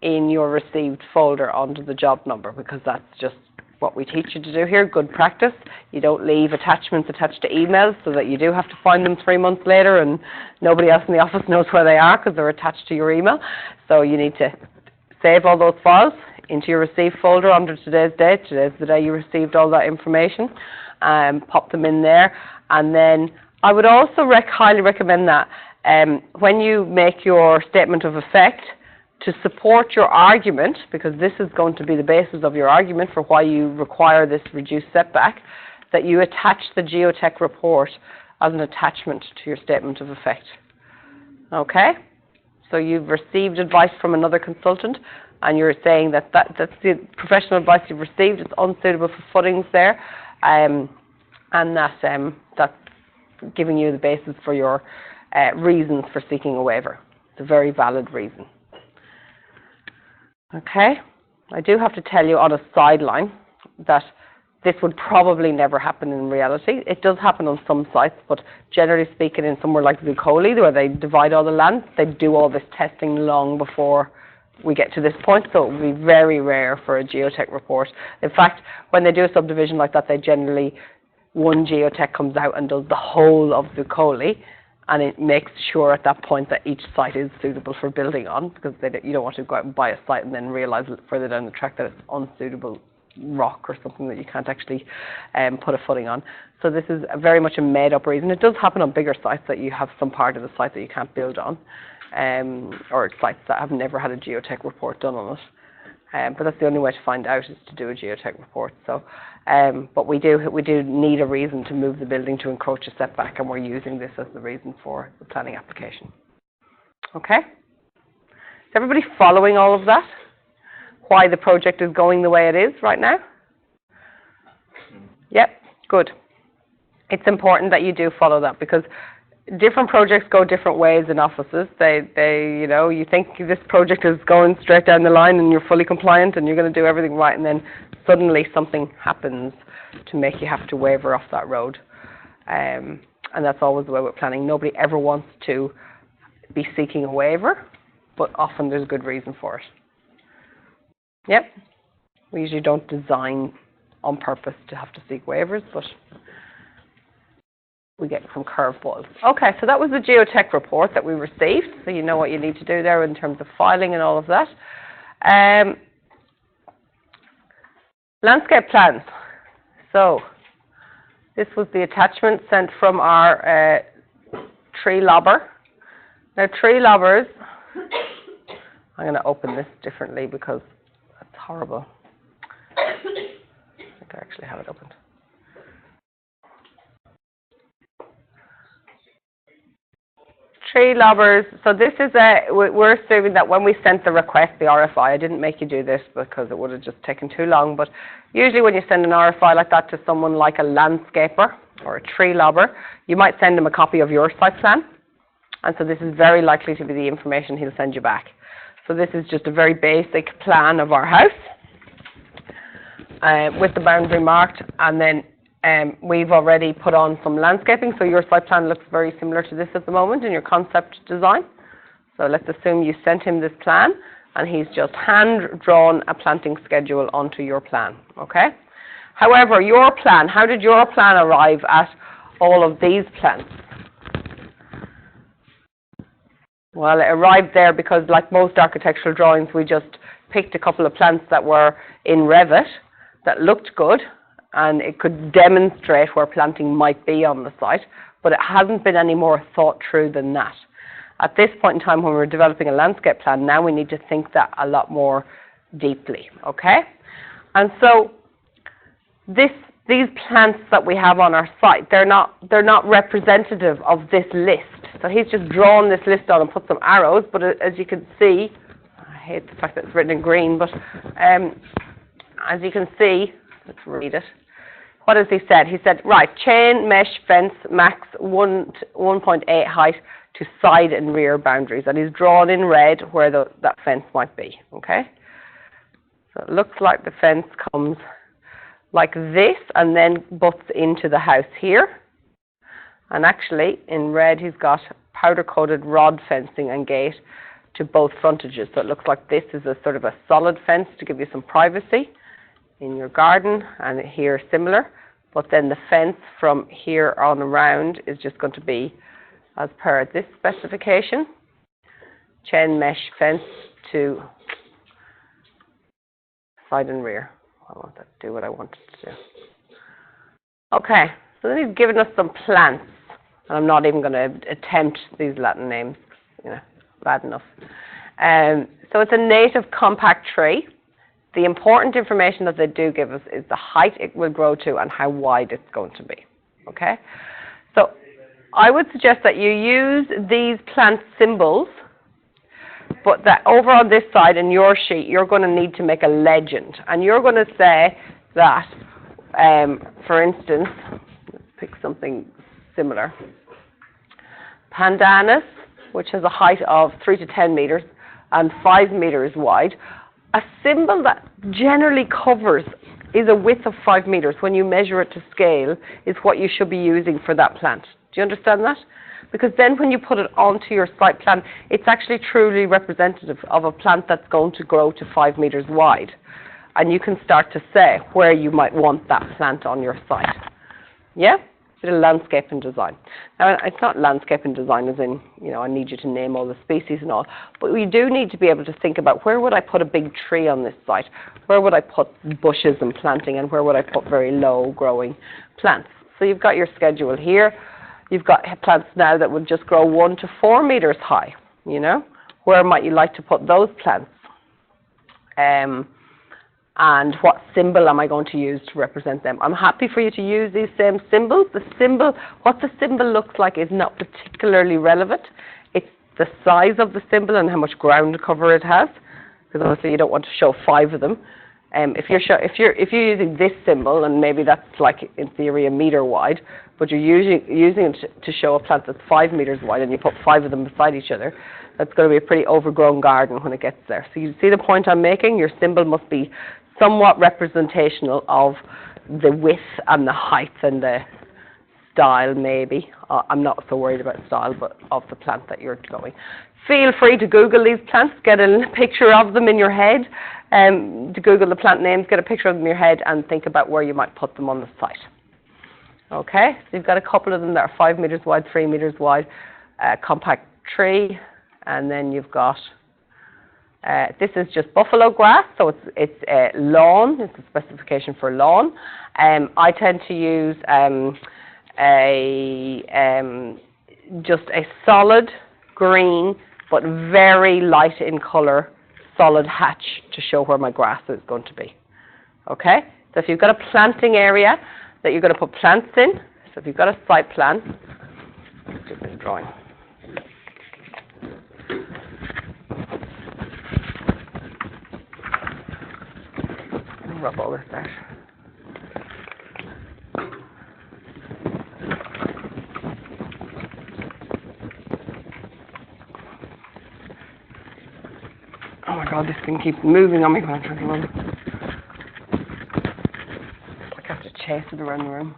in your received folder under the job number, because that's just what we teach you to do here, good practice. You don't leave attachments attached to emails so that you do have to find them 3 months later and nobody else in the office knows where they are because they're attached to your email. So you need to save all those files into your received folder under today's date. Today's the day you received all that information. Pop them in there, and then I would also highly recommend that when you make your statement of effect, to support your argument, because this is going to be the basis of your argument for why you require this reduced setback, that you attach the geotech report as an attachment to your statement of effect. Okay? So you've received advice from another consultant, and you're saying that's the professional advice you've received, it's unsuitable for footings there, and that's giving you the basis for your reasons for seeking a waiver. It's a very valid reason. Okay, I do have to tell you on a sideline that this would probably never happen in reality. It does happen on some sites, but generally speaking, in somewhere like Zuccoli, where they divide all the land, they do all this testing long before we get to this point, so it would be very rare for a geotech report. In fact, when they do a subdivision like that, they generally, one geotech comes out and does the whole of Zuccoli, and it makes sure at that point that each site is suitable for building on, because you don't want to go out and buy a site and then realise further down the track that it's unsuitable rock or something that you can't actually put a footing on. So this is very much a made-up reason. It does happen on bigger sites that you have some part of the site that you can't build on, or sites that have never had a geotech report done on it. But that's the only way to find out, is to do a geotech report. So, but we do need a reason to move the building to encroach a setback, and we're using this as the reason for the planning application. Okay? Is everybody following all of that? Why the project is going the way it is right now? Yep, good. It's important that you do follow that, because different projects go different ways in offices. You think this project is going straight down the line and you're fully compliant and you're going to do everything right, and then suddenly something happens to make you have to waiver off that road. And that's always the way with planning. Nobody ever wants to be seeking a waiver, but often there's good reason for it. Yep. We usually don't design on purpose to have to seek waivers, but we get some curveballs. Okay, so that was the geotech report that we received. So you know what you need to do there in terms of filing and all of that. Landscape plans. So this was the attachment sent from our tree lobber. Now tree lobbers, I'm going to open this differently because that's horrible. I think I actually have it opened. Tree lobbers, so this is we're assuming that when we sent the request, the RFI, I didn't make you do this because it would have just taken too long, but usually when you send an RFI like that to someone like a landscaper or a tree lobber, you might send them a copy of your site plan, and so this is very likely to be the information he'll send you back. So this is just a very basic plan of our house with the boundary marked, and then we've already put on some landscaping, so your site plan looks very similar to this at the moment in your concept design. So let's assume you sent him this plan, and he's just hand-drawn a planting schedule onto your plan, okay? However, your plan, how did your plan arrive at all of these plants? Well, it arrived there because, like most architectural drawings, we just picked a couple of plants that were in Revit that looked good, and it could demonstrate where planting might be on the site, but it hasn't been any more thought through than that. At this point in time, when we're developing a landscape plan, now we need to think that a lot more deeply, okay? And so these plants that we have on our site, they're not representative of this list. So he's just drawn this list on and put some arrows, but as you can see, I hate the fact that it's written in green, but as you can see, let's read it. What has he said? He said, right, chain mesh fence max 1.8 height to side and rear boundaries. And he's drawn in red where that fence might be, okay? So it looks like the fence comes like this and then butts into the house here. And actually, in red, he's got powder-coated rod fencing and gate to both frontages. So it looks like this is a sort of a solid fence to give you some privacy in your garden, and here similar, but then the fence from here on around is just going to be as per this specification, chain mesh fence to side and rear. I want that to do what I want it to do. Okay, so then he's given us some plants, and I'm not even going to attempt these Latin names, you know, bad enough. So it's a native compact tree. The important information that they do give us is the height it will grow to and how wide it's going to be, okay? So I would suggest that you use these plant symbols, but that over on this side in your sheet, you're going to need to make a legend. And you're going to say that, for instance, let's pick something similar. Pandanus, which has a height of 3 to 10 meters and 5 meters wide, a symbol that generally covers is a width of 5 meters when you measure it to scale is what you should be using for that plant. Do you understand that? Because then when you put it onto your site plan, it's actually truly representative of a plant that's going to grow to 5 meters wide. And you can start to say where you might want that plant on your site. Yeah? Bit of landscape and design. Now, it's not landscape and design as in, you know, I need you to name all the species and all, but we do need to be able to think about where would I put a big tree on this site? Where would I put bushes and planting, and where would I put very low growing plants? So you've got your schedule here. You've got plants now that would just grow 1 to 4 meters high, you know? Where might you like to put those plants? And what symbol am I going to use to represent them? I'm happy for you to use these same symbols. What the symbol looks like is not particularly relevant. It's the size of the symbol and how much ground cover it has, because obviously you don't want to show 5 of them. If you're using this symbol, and maybe that's like in theory a meter wide, but you're using it to show a plant that's 5 meters wide, and you put 5 of them beside each other, that's going to be a pretty overgrown garden when it gets there. So you see the point I'm making? Your symbol must be somewhat representational of the width and the height and the style, maybe. I'm not so worried about style, but of the plant that you're going. Feel free to Google these plants, get a picture of them in your head, to Google the plant names, get a picture of them in your head, and think about where you might put them on the site. Okay, so you've got a couple of them that are 5 meters wide, 3 meters wide, compact tree, and then you've got, this is just buffalo grass, so it's lawn, it's a specification for lawn. I tend to use just a solid green, but very light in colour, solid hatch to show where my grass is going to be. Okay, so if you've got a planting area that you're going to put plants in, so if you've got a site plan, let's do a bit of drawing. Rub all this out. Oh my God, this thing keeps moving on me when I'm trying to run. I have to chase it around the room.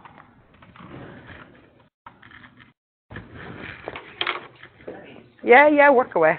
Yeah, work away.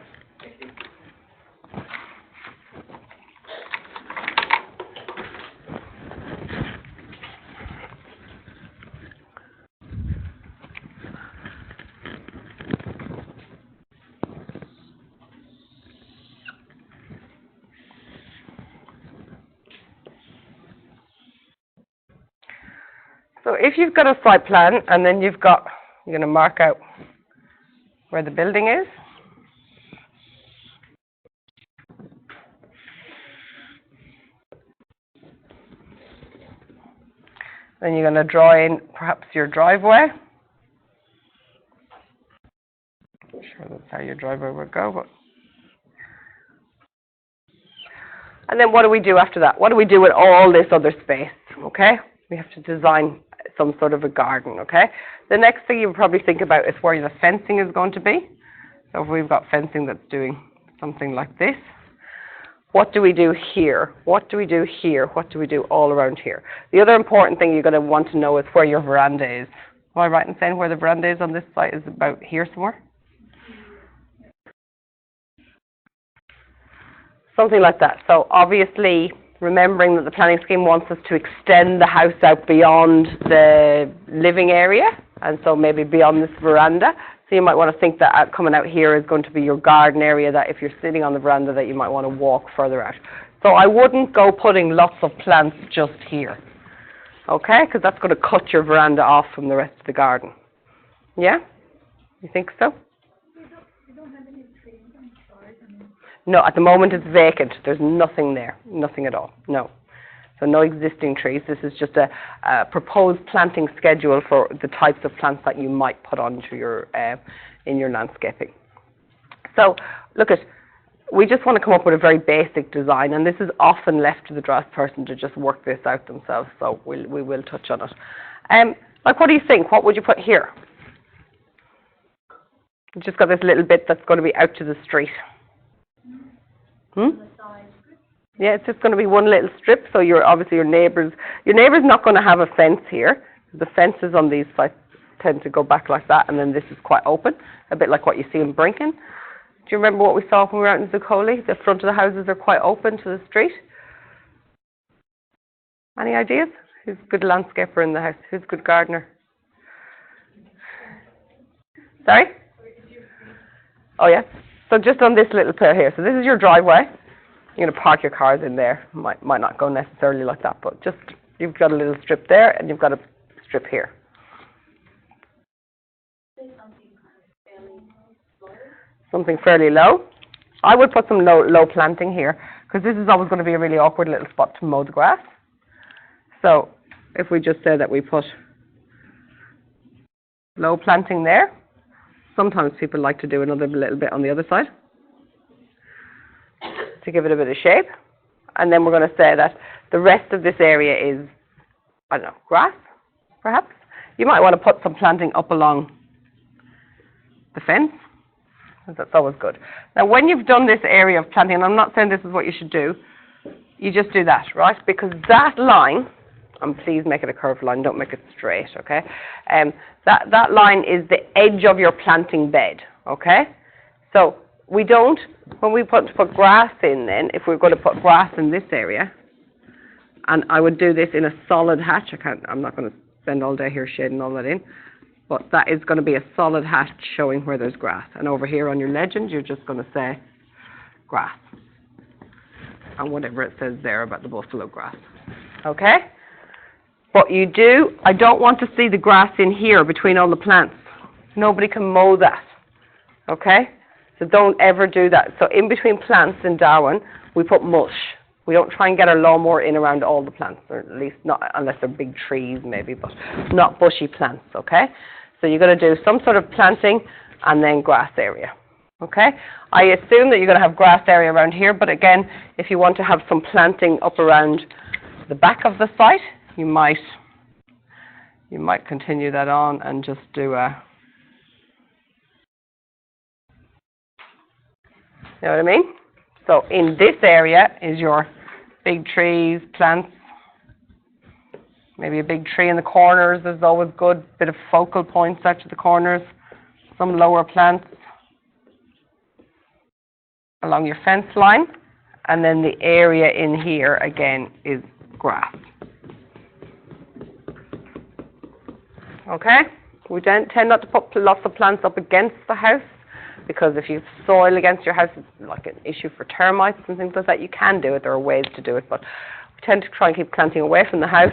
So if you've got a site plan and then you're going to mark out where the building is. Then you're going to draw in perhaps your driveway. Not sure that's how your driveway would go, but. And then what do we do after that? What do we do with all this other space? Okay, we have to design some sort of a garden. Okay, the next thing you would probably think about is where the fencing is going to be. So if we've got fencing that's doing something like this, what do we do here? What do we do here? What do we do all around here? The other important thing you're going to want to know is where your veranda is. Am I right in saying where the veranda is on this site is about here somewhere? Something like that. So obviously, remembering that the planning scheme wants us to extend the house out beyond the living area, and so maybe beyond this veranda. So you might want to think that coming out here is going to be your garden area, that if you're sitting on the veranda that you might want to walk further out. So I wouldn't go putting lots of plants just here, okay? Because that's going to cut your veranda off from the rest of the garden. Yeah? You think so? You don't have any trees on shore? No, at the moment it's vacant. There's nothing there, nothing at all, no. So no existing trees. This is just a proposed planting schedule for the types of plants that you might put onto your in your landscaping. So look we just want to come up with a very basic design, and this is often left to the draftsperson to just work this out themselves. So we will touch on it. Like, what do you think? What would you put here? You've just got this little bit that's going to be out to the street. Yeah, it's just going to be one little strip, so obviously your neighbour's not going to have a fence here. The fences on these sites tend to go back like that, and then this is quite open, a bit like what you see in Brinken. Do you remember what we saw when we were out in Zuccoli? The front of the houses are quite open to the street. Any ideas? Who's a good landscaper in the house? Who's a good gardener? Sorry? Oh, yeah. So just on this little bit here. So this is your driveway. You're going to park your cars in there. Might not go necessarily like that, but just you've got a little strip there, and you've got a strip here. Something fairly low. I would put some low planting here, because this is always going to be a really awkward little spot to mow the grass. So if we just say that we put low planting there, sometimes people like to do another little bit on the other side to give it a bit of shape. And then we're going to say that the rest of this area is, I don't know, grass, perhaps. You might want to put some planting up along the fence. That's always good. Now, when you've done this area of planting, and I'm not saying this is what you should do, you just do that, right? Because that line, and please make it a curved line, don't make it straight, okay? That line is the edge of your planting bed, okay? So we don't, when we put grass in then, if we're going to put grass in this area, and I would do this in a solid hatch, I'm not going to spend all day here shading all that in. But that is going to be a solid hatch showing where there's grass. And over here on your legend, you're just going to say grass. And whatever it says there about the buffalo grass. Okay? But you do, I don't want to see the grass in here between all the plants. Nobody can mow that. Okay? So don't ever do that. So in between plants in Darwin, we put mulch. We don't try and get our lawnmower in around all the plants, or at least not unless they're big trees maybe, but not bushy plants, okay? So you're going to do some sort of planting and then grass area, okay? I assume that you're going to have grass area around here, but again, if you want to have some planting up around the back of the site, you might continue that on and just do a, you know what I mean? So in this area is your big trees, plants, maybe a big tree in the corners is always good, bit of focal points out to the corners, some lower plants along your fence line, and then the area in here again is grass. Okay? We don't tend not to put lots of plants up against the house, because if you have soil against your house, it's like an issue for termites and things like that. You can do it, there are ways to do it, but we tend to try and keep planting away from the house,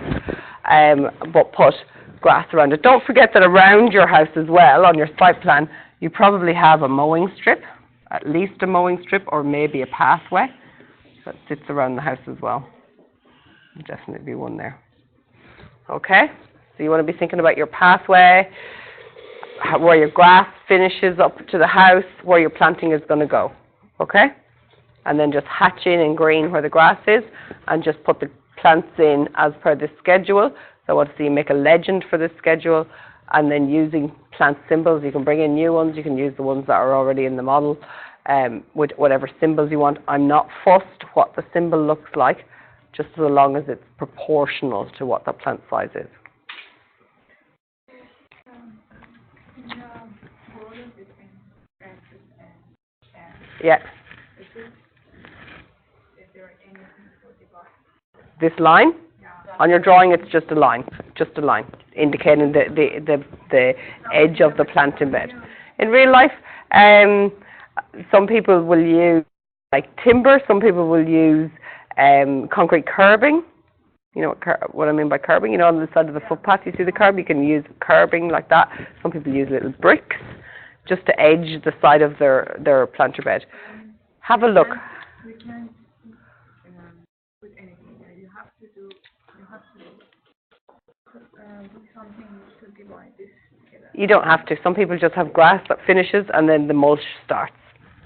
but put grass around it. Don't forget that around your house as well, on your site plan, you probably have a mowing strip, at least a mowing strip, or maybe a pathway that sits around the house as well. There'll definitely be one there. Okay? So you want to be thinking about your pathway, where your grass finishes up to the house, where your planting is going to go, okay? And then just hatch in green where the grass is, and just put the plants in as per this schedule. So I want to see you make a legend for this schedule, and then using plant symbols. You can bring in new ones, you can use the ones that are already in the model, with whatever symbols you want. I'm not fussed what the symbol looks like, just so long as it's proportional to what the plant size is. Yeah. This line? On your drawing, it's just a line, indicating the edge of the planting bed. In real life, some people will use like timber, some people will use concrete curbing. You know what I mean by curbing? You know, on the side of the footpath, you see the curb, you can use curbing like that. Some people use little bricks just to edge the side of their planter bed. Have a look. We can't put anything there. You have to do something to divide this together. You don't have to. Some people just have grass that finishes and then the mulch starts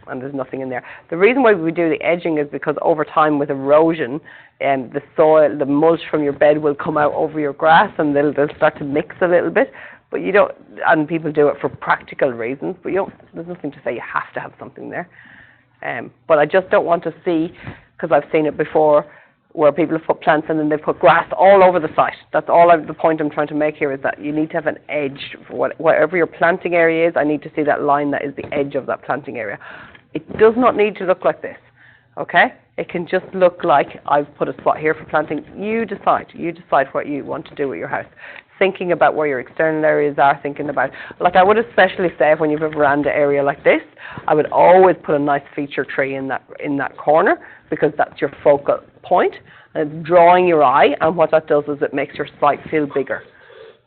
and there's nothing in there. The reason why we do the edging is because over time with erosion, the soil, the mulch from your bed will come out over your grass and they'll start to mix a little bit. But you don't, and people do it for practical reasons, but you don't, there's nothing to say you have to have something there. But I just don't want to see, because I've seen it before, where people have put plants in and they've put grass all over the site. That's all the point I'm trying to make here, is that you need to have an edge. Whatever your planting area is, I need to see that line that is the edge of that planting area. It does not need to look like this, okay? It can just look like I've put a spot here for planting. You decide what you want to do with your house. Thinking about where your external areas are, thinking about, like I would especially say when you have a veranda area like this, I would always put a nice feature tree in that corner, because that's your focal point, and it's drawing your eye, and what that does is it makes your site feel bigger,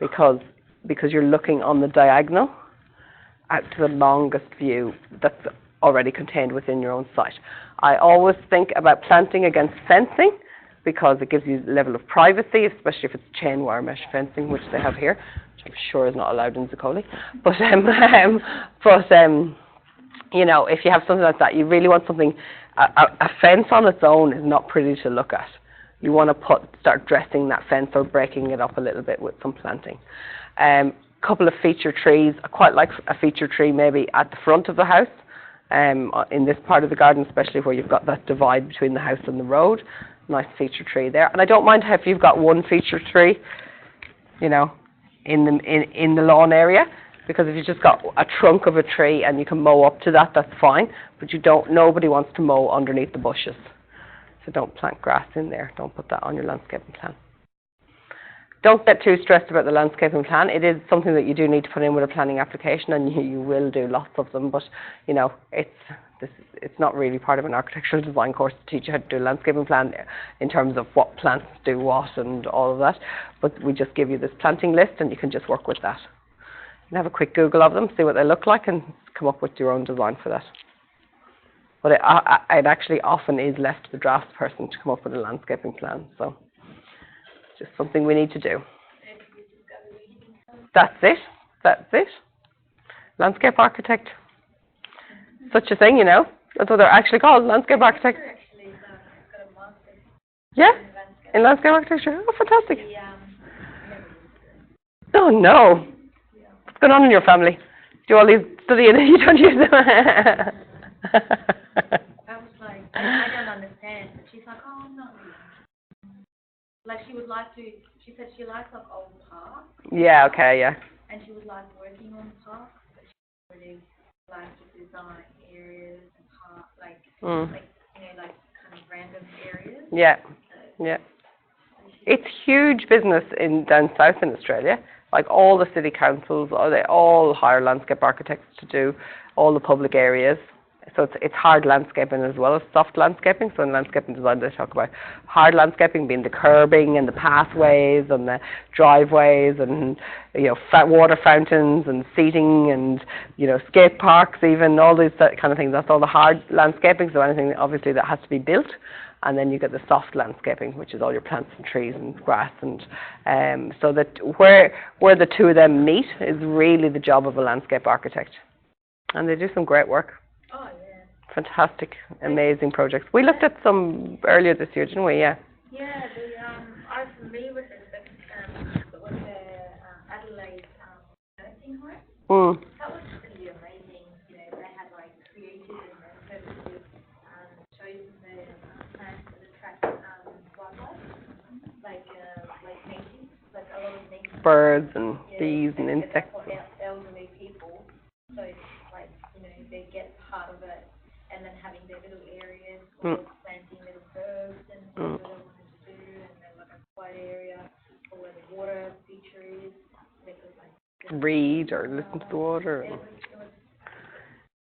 because you're looking on the diagonal out to the longest view that's already contained within your own site. I always think about planting against fencing, because it gives you a level of privacy, especially if it's chain wire mesh fencing, which they have here, which I'm sure is not allowed in Zuccoli. But you know, if you have something like that, you really want something. A fence on its own is not pretty to look at. You want to start dressing that fence or breaking it up a little bit with some planting. Couple of feature trees. I quite like a feature tree maybe at the front of the house. In this part of the garden, especially where you've got that divide between the house and the road. Nice feature tree there. And I don't mind if you've got one feature tree, you know, in the lawn area, because if you've just got a trunk of a tree and you can mow up to that, that's fine. But nobody wants to mow underneath the bushes. So don't plant grass in there. Don't put that on your landscaping plan. don't get too stressed about the landscaping plan. It is something that you do need to put in with a planning application, and you will do lots of them. But you know, it's not really part of an architectural design course to teach you how to do a landscaping plan in terms of what plants do what and all of that. But we just give you this planting list, and you can just work with that. You can have a quick Google of them, see what they look like, and come up with your own design for that. But it actually often is left to the drafts person to come up with a landscaping plan. So it's just something we need to do. That's it. That's it. Landscape architect. Such a thing, you know. That's what they're actually called, landscape architect. Yeah, in landscape architecture. Oh, fantastic. Oh, no. What's going on in your family? Do all these study and you don't use them? I was like, I don't understand. But she's like, oh, I'm not really. Like, she would like to, she said she likes, like, old parks. Yeah, okay, yeah. And she would like working on parks, but she really likes to design areas and parks, like, like, you know, like, kind of random areas. Yeah, So, yeah. It's huge business down south in Australia. Like all the city councils, they all hire landscape architects to do all the public areas. So it's hard landscaping as well as soft landscaping. So in landscaping design they talk about hard landscaping being the curbing and the pathways and the driveways and, you know, water fountains and seating and, you know, skate parks even, all these kind of things. That's all the hard landscaping. So anything obviously that has to be built. And then you get the soft landscaping, which is all your plants and trees and grass, and so that where the two of them meet is really the job of a landscape architect, and they do some great work. oh, yeah. Fantastic, amazing projects. We looked at some earlier this year, didn't we? Yeah. Yeah, I was familiar with it, but with the Adelaide nursing home. That was pretty amazing. You know, they had like creative and purposely chosen the plants that attract wildlife, like native, like a lot of native Birds and bees and insects. For elderly people, so it's like, you know, they get part of it, and then having their little areas for planting little herbs and things that they wanted to do, and then like a quiet area for where the water feature is. They could like Read or listen to the water. it was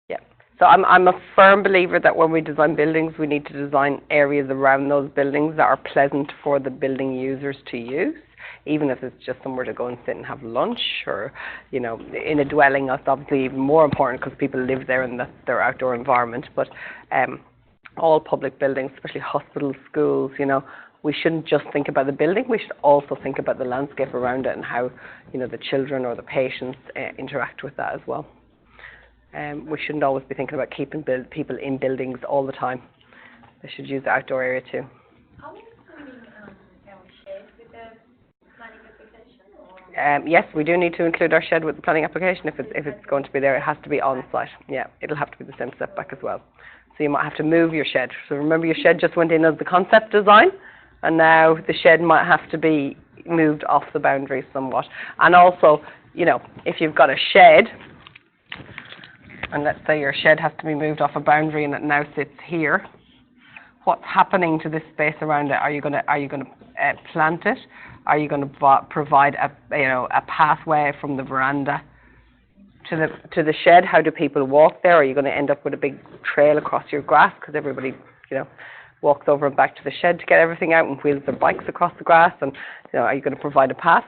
Yeah. So I'm a firm believer that when we design buildings, we need to design areas around those buildings that are pleasant for the building users to use, even if it's just somewhere to go and sit and have lunch, or, you know, in a dwelling. That's obviously even more important because people live there and that's their outdoor environment. But all public buildings, especially hospitals, schools, you know, we shouldn't just think about the building. We should also think about the landscape around it and how, you know, the children or the patients interact with that as well. We shouldn't always be thinking about keeping people in buildings all the time. They should use the outdoor area too. Are we including our shed with the planning application? Or? Yes, we do need to include our shed with the planning application. If it's going to be there, it has to be on site. Yeah, it'll have to be the same setback as well. So you might have to move your shed. So remember, your shed just went in as the concept design, and now the shed might have to be moved off the boundary somewhat. And also, you know, if you've got a shed, and let's say your shed has to be moved off a boundary and it now sits here, what's happening to this space around it? Are you going to plant it? Are you going to provide a pathway from the veranda to the shed? How do people walk there? Are you going to end up with a big trail across your grass because everybody, you know, walks over and back to the shed to get everything out and wheels their bikes across the grass? And, you know, are you going to provide a path?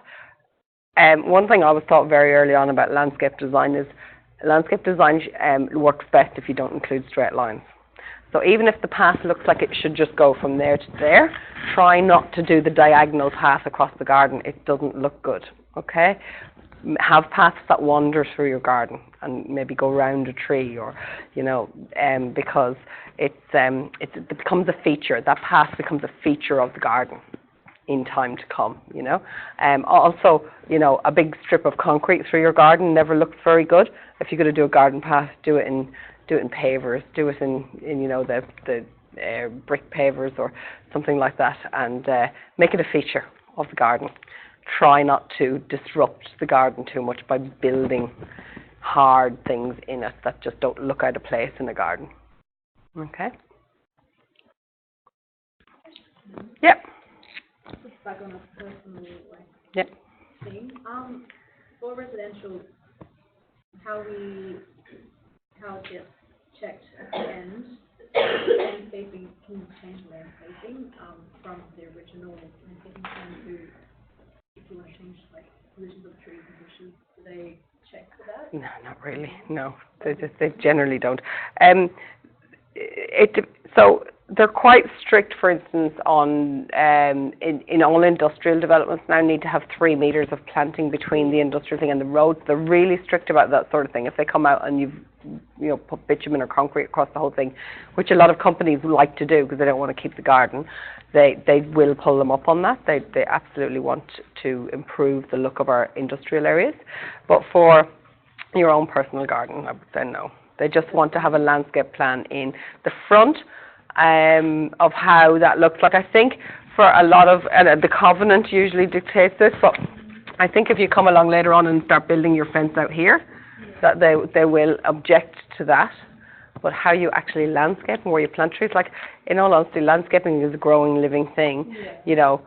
One thing I was taught very early on about landscape design is landscape design works best if you don't include straight lines. So even if the path looks like it should just go from there to there, try not to do the diagonal path across the garden. It doesn't look good, okay? Have paths that wander through your garden and maybe go around a tree, or, you know, because it becomes a feature. That path becomes a feature of the garden in time to come, you know. Also, you know, a big strip of concrete through your garden never looks very good. If you're going to do a garden path, do it in pavers, do it in you know, the brick pavers or something like that, and make it a feature of the garden. Try not to disrupt the garden too much by building hard things in it that just don't look out of place in the garden. Okay? Yep. Just like on a personal, like, Yep. thing. For residential, how it gets checked at the end, landscaping, can you change landscaping, from the original landscaping plan to, if you want to change like positions of trees and bushes, do they check for that? No, not really. No, they generally don't. So they're quite strict, for instance, on in all industrial developments now need to have 3 meters of planting between the industrial thing and the roads. They're really strict about that sort of thing. If they come out and you've put bitumen or concrete across the whole thing, which a lot of companies like to do because they don't want to keep the garden, they will pull them up on that. They absolutely want to improve the look of our industrial areas. But for your own personal garden, I would say no. They just want to have a landscape plan in the front of how that looks like. I think for a lot of, the covenant usually dictates this, but I think if you come along later on and start building your fence out here, that they will object to that. But how you actually landscape and where you plant trees, like in all honesty, landscaping is a growing living thing. You know,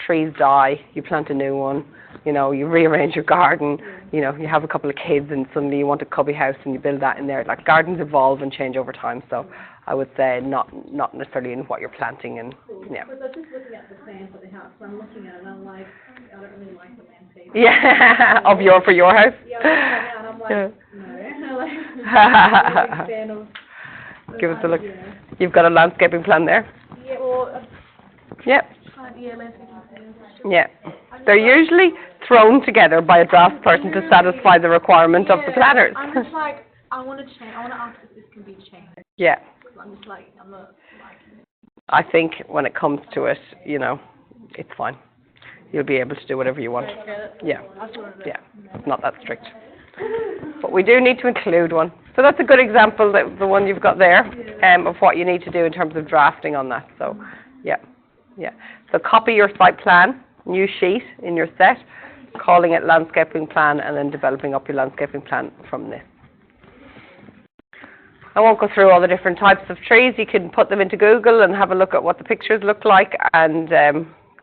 trees die, you plant a new one. You know, you rearrange your garden. You know, you have a couple of kids and suddenly you want a cubby house and you build that in there. Like gardens evolve and change over time. So I would say not necessarily in what you're planting and yeah. But I'm just looking at the plan for the house, and I'm looking at it and I'm like, I don't really like the landscape. Yeah, for your house. Yeah, I'm looking at it and I'm like, no. I'm a big fan of. Give us a look. You've got a landscaping plan there. Yeah, or. Yep. Yeah, landscaping plan. Yeah. They're usually thrown together by a draft person to satisfy the requirement of the planners. I'm just like, I want to ask if this can be changed. Yeah. I'm just like, I'm not liking it. I think when it comes to it, you know, it's fine. You'll be able to do whatever you want. Yeah. Yeah. It's not that strict. But we do need to include one. So that's a good example, the one you've got there, of what you need to do in terms of drafting on that. So, yeah. Yeah. So copy your site plan, new sheet in your set, calling it landscaping plan, and then developing up your landscaping plan from this. I won't go through all the different types of trees. You can put them into Google and have a look at what the pictures look like and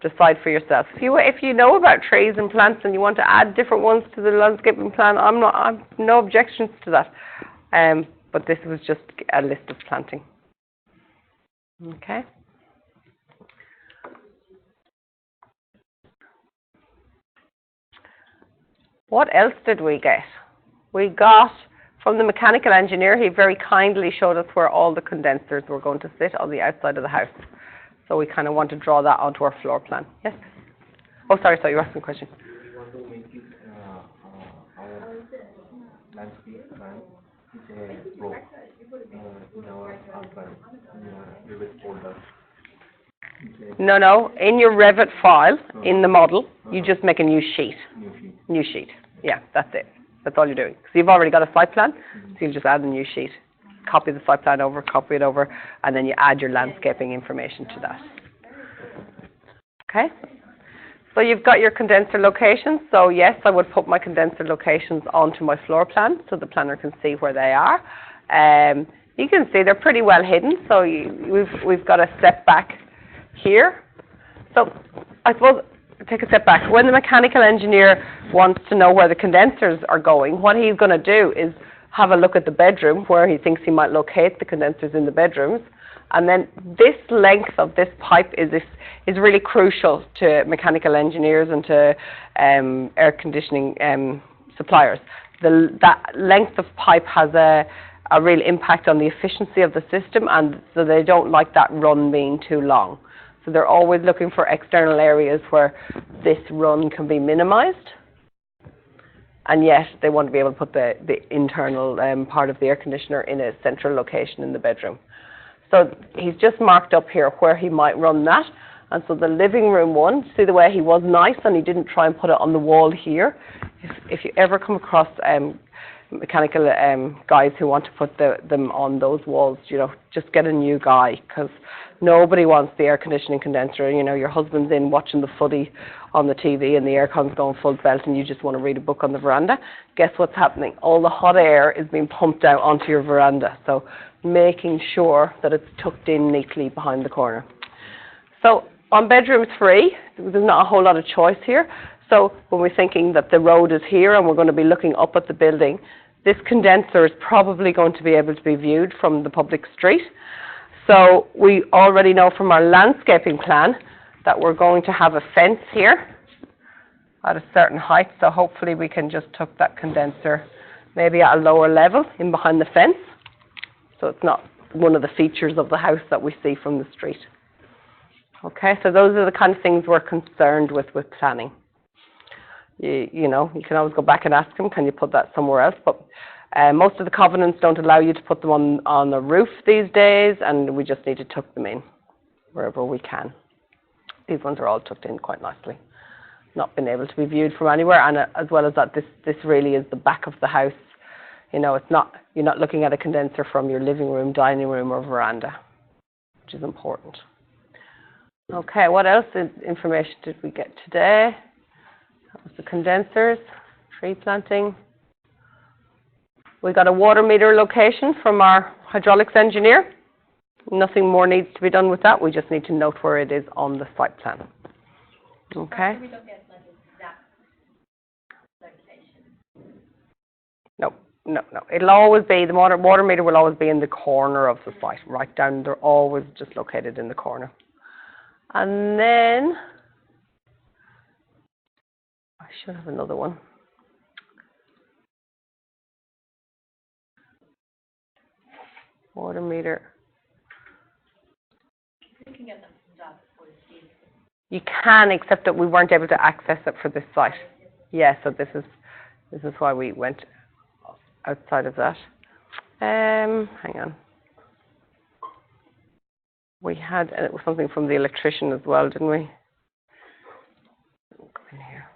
decide for yourself. If you know about trees and plants and you want to add different ones to the landscaping plan, I've no objections to that. But this was just a list of planting. Okay. What else did we get? We got, from the mechanical engineer, he very kindly showed us where all the condensers were going to sit on the outside of the house. So we kind of want to draw that onto our floor plan. Yes? Oh, sorry, you were asking a question. We want to make it our landscape plan is a flow in our plan, in Revit folder. No. In your Revit file, in the model, you just make a new sheet. New sheet. Yeah, that's it. That's all you're doing. So you've already got a site plan, so you'll just add a new sheet. Copy the site plan over, copy it over, and then you add your landscaping information to that. Okay? So you've got your condenser locations. So yes, I would put my condenser locations onto my floor plan so the planner can see where they are. You can see they're pretty well hidden. So we've got a step back here. So I suppose, take a step back. When the mechanical engineer wants to know where the condensers are going, what he's going to do is have a look at the bedroom where he thinks he might locate the condensers in the bedrooms. And then this length of this pipe is really crucial to mechanical engineers and to air conditioning suppliers. That length of pipe has a real impact on the efficiency of the system, and so they don't like that run being too long. So they're always looking for external areas where this run can be minimized, and yet they want to be able to put the internal part of the air conditioner in a central location in the bedroom. So he's just marked up here where he might run that. And so the living room one, see the way he was nice and he didn't try and put it on the wall here. If you ever come across mechanical guys who want to put them on those walls, you know, just get a new guy, because nobody wants the air conditioning condenser. You know, your husband's in watching the footy on the TV and the aircon's going full belt and you just want to read a book on the veranda. Guess what's happening? All the hot air is being pumped out onto your veranda. So making sure that it's tucked in neatly behind the corner. So on bedroom 3, there's not a whole lot of choice here. So when we're thinking that the road is here and we're going to be looking up at the building, this condenser is probably going to be able to be viewed from the public street. So we already know from our landscaping plan that we're going to have a fence here at a certain height. So hopefully we can just tuck that condenser maybe at a lower level in behind the fence. So it's not one of the features of the house that we see from the street. Okay, so those are the kind of things we're concerned with planning. You know, you can always go back and ask them, can you put that somewhere else? But most of the covenants don't allow you to put them on the roof these days, and we just need to tuck them in wherever we can. These ones are all tucked in quite nicely. Not been able to be viewed from anywhere, and as well as that, this really is the back of the house. You know, it's not, you're not looking at a condenser from your living room, dining room, or veranda, which is important. Okay, what else information did we get today? That was the condensers, tree planting. We got a water meter location from our hydraulics engineer. Nothing more needs to be done with that. We just need to note where it is on the site plan. Okay. We don't get like exact location. No. It'll always be, the water meter will always be in the corner of the site, right down. They're always just located in the corner. And then, I should have another one. Water meter. You can get them from that before the season. You can, except that we weren't able to access it for this site. Yeah, so this is why we went outside of that. Hang on. We had it was something from the electrician as well, didn't we? Go in here.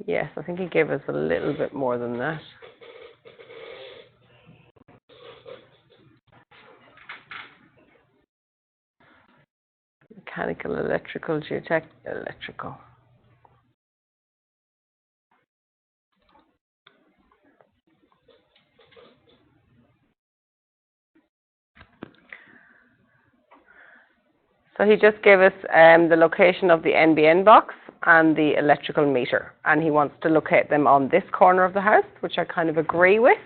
Yes, I think he gave us a little bit more than that. Mechanical, electrical, geotech, electrical. So he just gave us the location of the NBN box and the electrical meter, and he wants to locate them on this corner of the house, which I kind of agree with.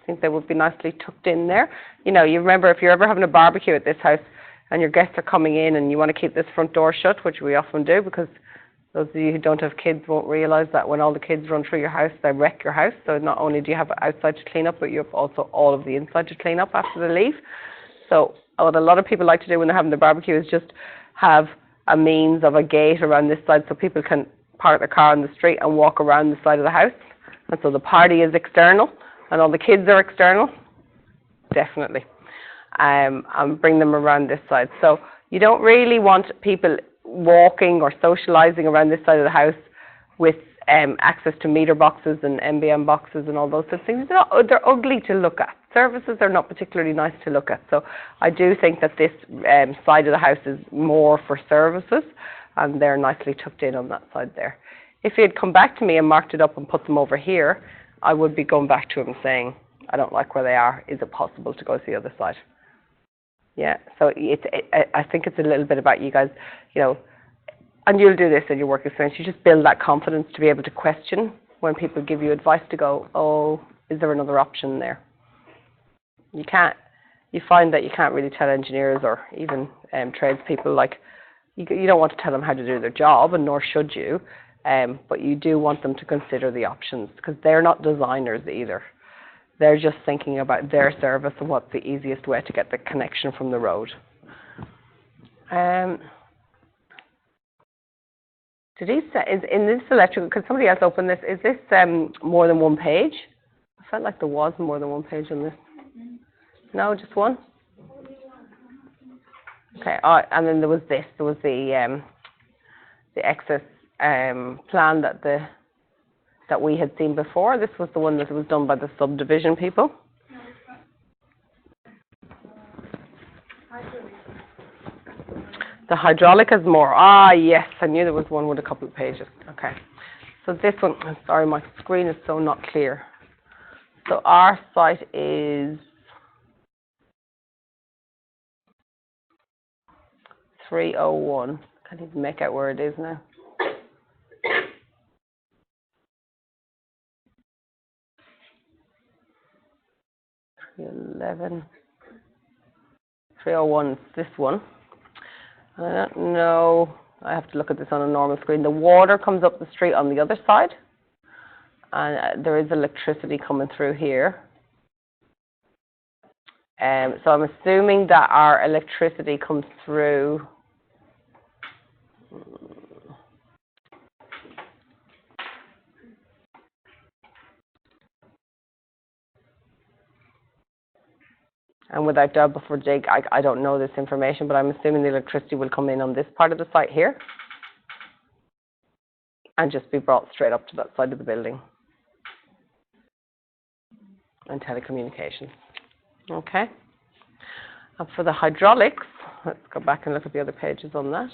I think they would be nicely tucked in there. You know, you remember if you're ever having a barbecue at this house and your guests are coming in and you want to keep this front door shut, which we often do, because those of you who don't have kids won't realise that when all the kids run through your house, they wreck your house. So not only do you have outside to clean up, but you have also all of the inside to clean up after they leave. So what a lot of people like to do when they're having their barbecue is just have a means of a gate around this side so people can park their car on the street and walk around the side of the house. And so the party is external and all the kids are external, definitely, and bring them around this side. So you don't really want people walking or socialising around this side of the house with access to meter boxes and NBN boxes and all those sorts of things. They're ugly to look at. Services are not particularly nice to look at. So I do think that this side of the house is more for services, and they're nicely tucked in on that side there. If he had come back to me and marked it up and put them over here, I would be going back to him saying, I don't like where they are. Is it possible to go to the other side? Yeah, so I think it's a little bit about you guys, you know, and you'll do this in your work experience. You just build that confidence to be able to question when people give you advice to go, oh, is there another option there? You find that you can't really tell engineers or even tradespeople, like, you don't want to tell them how to do their job, and nor should you, but you do want them to consider the options, because they're not designers either. They're just thinking about their service and what's the easiest way to get the connection from the road. Did he say, is in this electrical, could somebody else open this, is this more than one page? I felt like there was more than one page on this. No, just one? Okay, and then there was this, there was the excess plan that we had seen before. This was the one that was done by the subdivision people. The hydraulic has more. Ah, yes, I knew there was one with a couple of pages. Okay, so this one, sorry, my screen is so not clear. So our site is 301. Can't even make out where it is now. $311. 301 is this one. I don't know. I have to look at this on a normal screen. The water comes up the street on the other side. And there is electricity coming through here. So I'm assuming that our electricity comes through. And without doubt, before Jake, I don't know this information, but I'm assuming the electricity will come in on this part of the site here and just be brought straight up to that side of the building. And telecommunications. Okay. And for the hydraulics, let's go back and look at the other pages on that.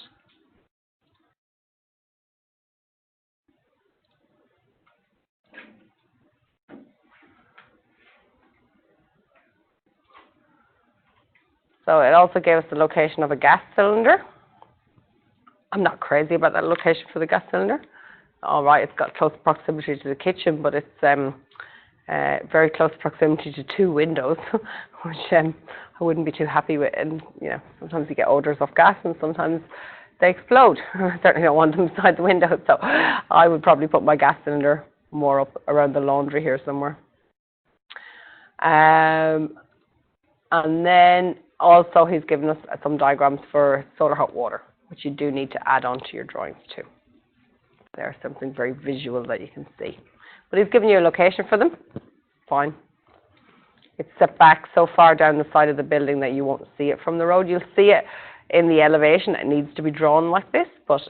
So it also gave us the location of a gas cylinder. I'm not crazy about that location for the gas cylinder. All right, it's got close proximity to the kitchen, but it's very close proximity to two windows, which I wouldn't be too happy with. And, you know, sometimes you get odors of gas and sometimes they explode. I certainly don't want them inside the window, so I would probably put my gas cylinder more up around the laundry here somewhere. And then also he's given us some diagrams for solar hot water, which you do need to add on to your drawings too. There's something very visual that you can see. But he's given you a location for them. Fine. It's set back so far down the side of the building that you won't see it from the road. You'll see it in the elevation. It needs to be drawn like this, but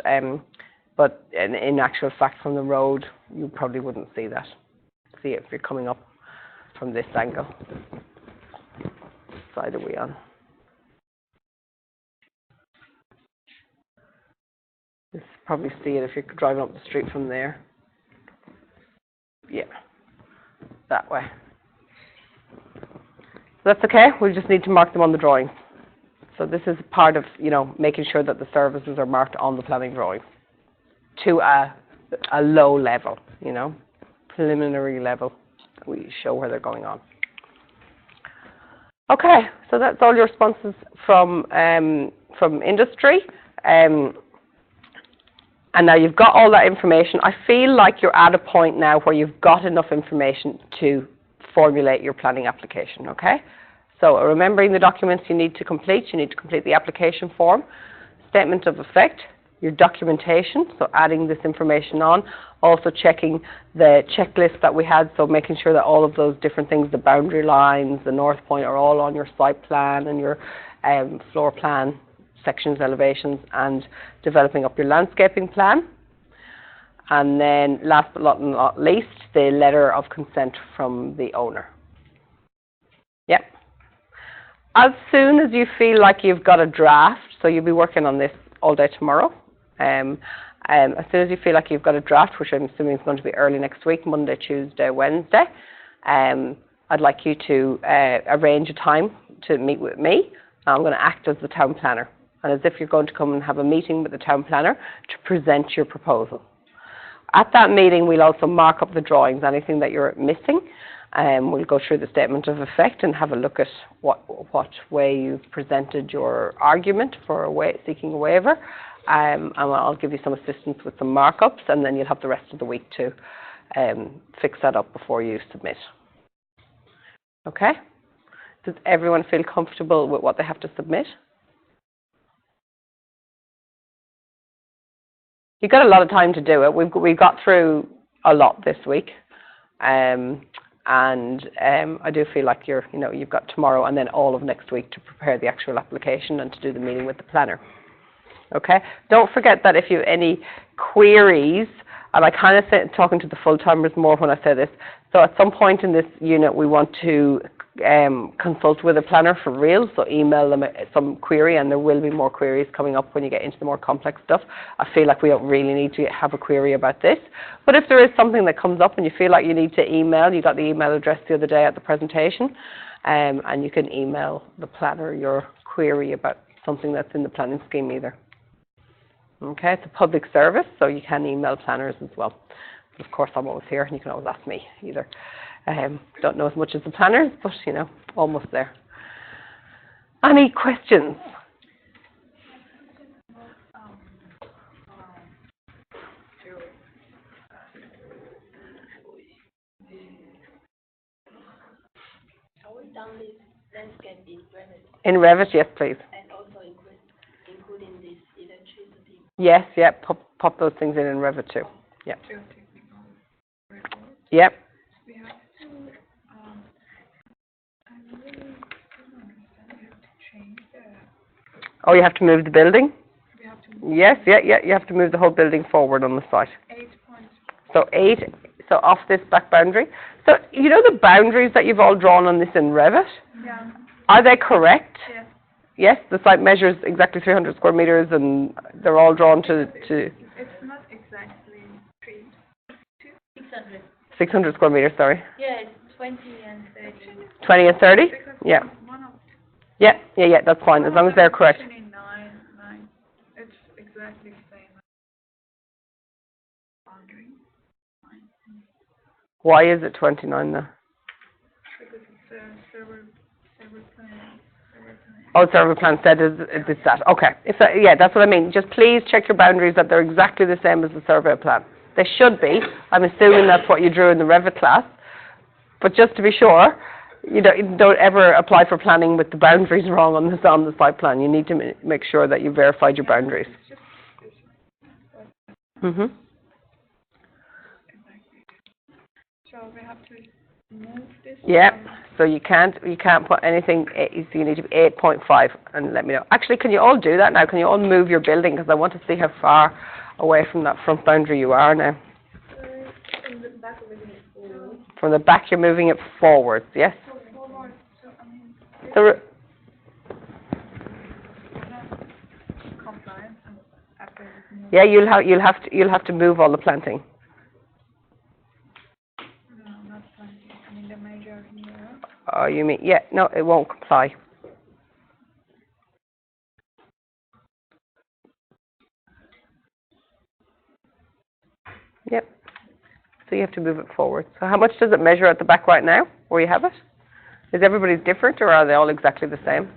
in actual fact from the road, you probably wouldn't see that. See it if you're coming up from this angle. What side are we on? You'll probably see it if you're driving up the street from there. Yeah, that way. That's okay. We just need to mark them on the drawing. So this is part of, you know, making sure that the services are marked on the planning drawing to a low level, you know, preliminary level. We show where they're going on. Okay, so that's all your responses from industry. And now you've got all that information. I feel like you're at a point now where you've got enough information to formulate your planning application, okay? So remembering the documents you need to complete the application form, statement of effect, your documentation, so adding this information on, also checking the checklist that we had, so making sure that all of those different things, the boundary lines, the north point, are all on your site plan and your floor plan, sections, elevations, and developing up your landscaping plan. And then last but not least, the letter of consent from the owner. Yep. As soon as you feel like you've got a draft, so you'll be working on this all day tomorrow, as soon as you feel like you've got a draft, which I'm assuming is going to be early next week, Monday, Tuesday, Wednesday, I'd like you to arrange a time to meet with me. I'm going to act as the town planner, and as if you're going to come and have a meeting with the town planner to present your proposal. At that meeting, we'll also mark up the drawings, anything that you're missing. We'll go through the statement of effect and have a look at what way you've presented your argument for seeking a waiver. And I'll give you some assistance with some markups, and then you'll have the rest of the week to fix that up before you submit. Okay? Does everyone feel comfortable with what they have to submit? You've got a lot of time to do it. We've got through a lot this week, and I do feel like you've got tomorrow and then all of next week to prepare the actual application and to do the meeting with the planner. Okay. Don't forget that if you have any queries, and I talking to the full-timers more when I say this. So at some point in this unit, we want to consult with a planner for real, so email them some query, and there will be more queries coming up when you get into the more complex stuff. I feel like we don't really need to have a query about this, but if there is something that comes up and you feel like you need to email, you got the email address the other day at the presentation, and you can email the planner your query about something that's in the planning scheme either. Okay, it's a public service, so you can email planners as well. But of course, I'm always here, and you can always ask me either. Don't know as much as the planners, but, you know, almost there. Any questions? Are we done this landscape in Revit In Revit, yes, please. and also including this electricity? Yes, yeah, pop those things in Revit too. Yeah. Geotechnical report. Yep. We have to, I really don't understand, we have to change Oh, you have to move the building? we have to Yes, yeah, you have to move the whole building forward on the site. 8 points. So so off this back boundary. So, you know the boundaries that you've all drawn on this in Revit? Yeah, Are they correct? yes. Yes, the site measures exactly 300 square meters and they're all drawn to It's not exactly 3. 600. 600 square meters, sorry. Yeah, it's 20 and 30. 20 and 30? Because Yeah. one of Yeah, that's fine, as long as they're correct. 9, it's exactly the same boundary. Why is it 29 now? Because it's a server plan. Oh, server plan said it's that. Okay. Yeah, that's what I mean. Just please check your boundaries that they're exactly the same as the survey plan. They should be. I'm assuming that's what you drew in the Revit class. But just to be sure, you don't ever apply for planning with the boundaries wrong on the site plan. You need to make sure that you verified your boundaries. Mhm. So we have to move this. Yeah. So you can't put anything. So you need to be 8.5 and let me know. Actually, can you all do that now? Can you all move your building? Because I want to see how far away from that front boundary you are now. From the back of it forward. From the back, you're moving it forwards. Yes. Forward, so I mean, So compliance and after this move. yeah, you'll have to move all the planting. No, not planting. I mean the major here. Oh, you mean yeah? No, it won't comply. Yep. So you have to move it forward. So how much does it measure at the back right now, where you have it? Is everybody's different, or are they all exactly the same?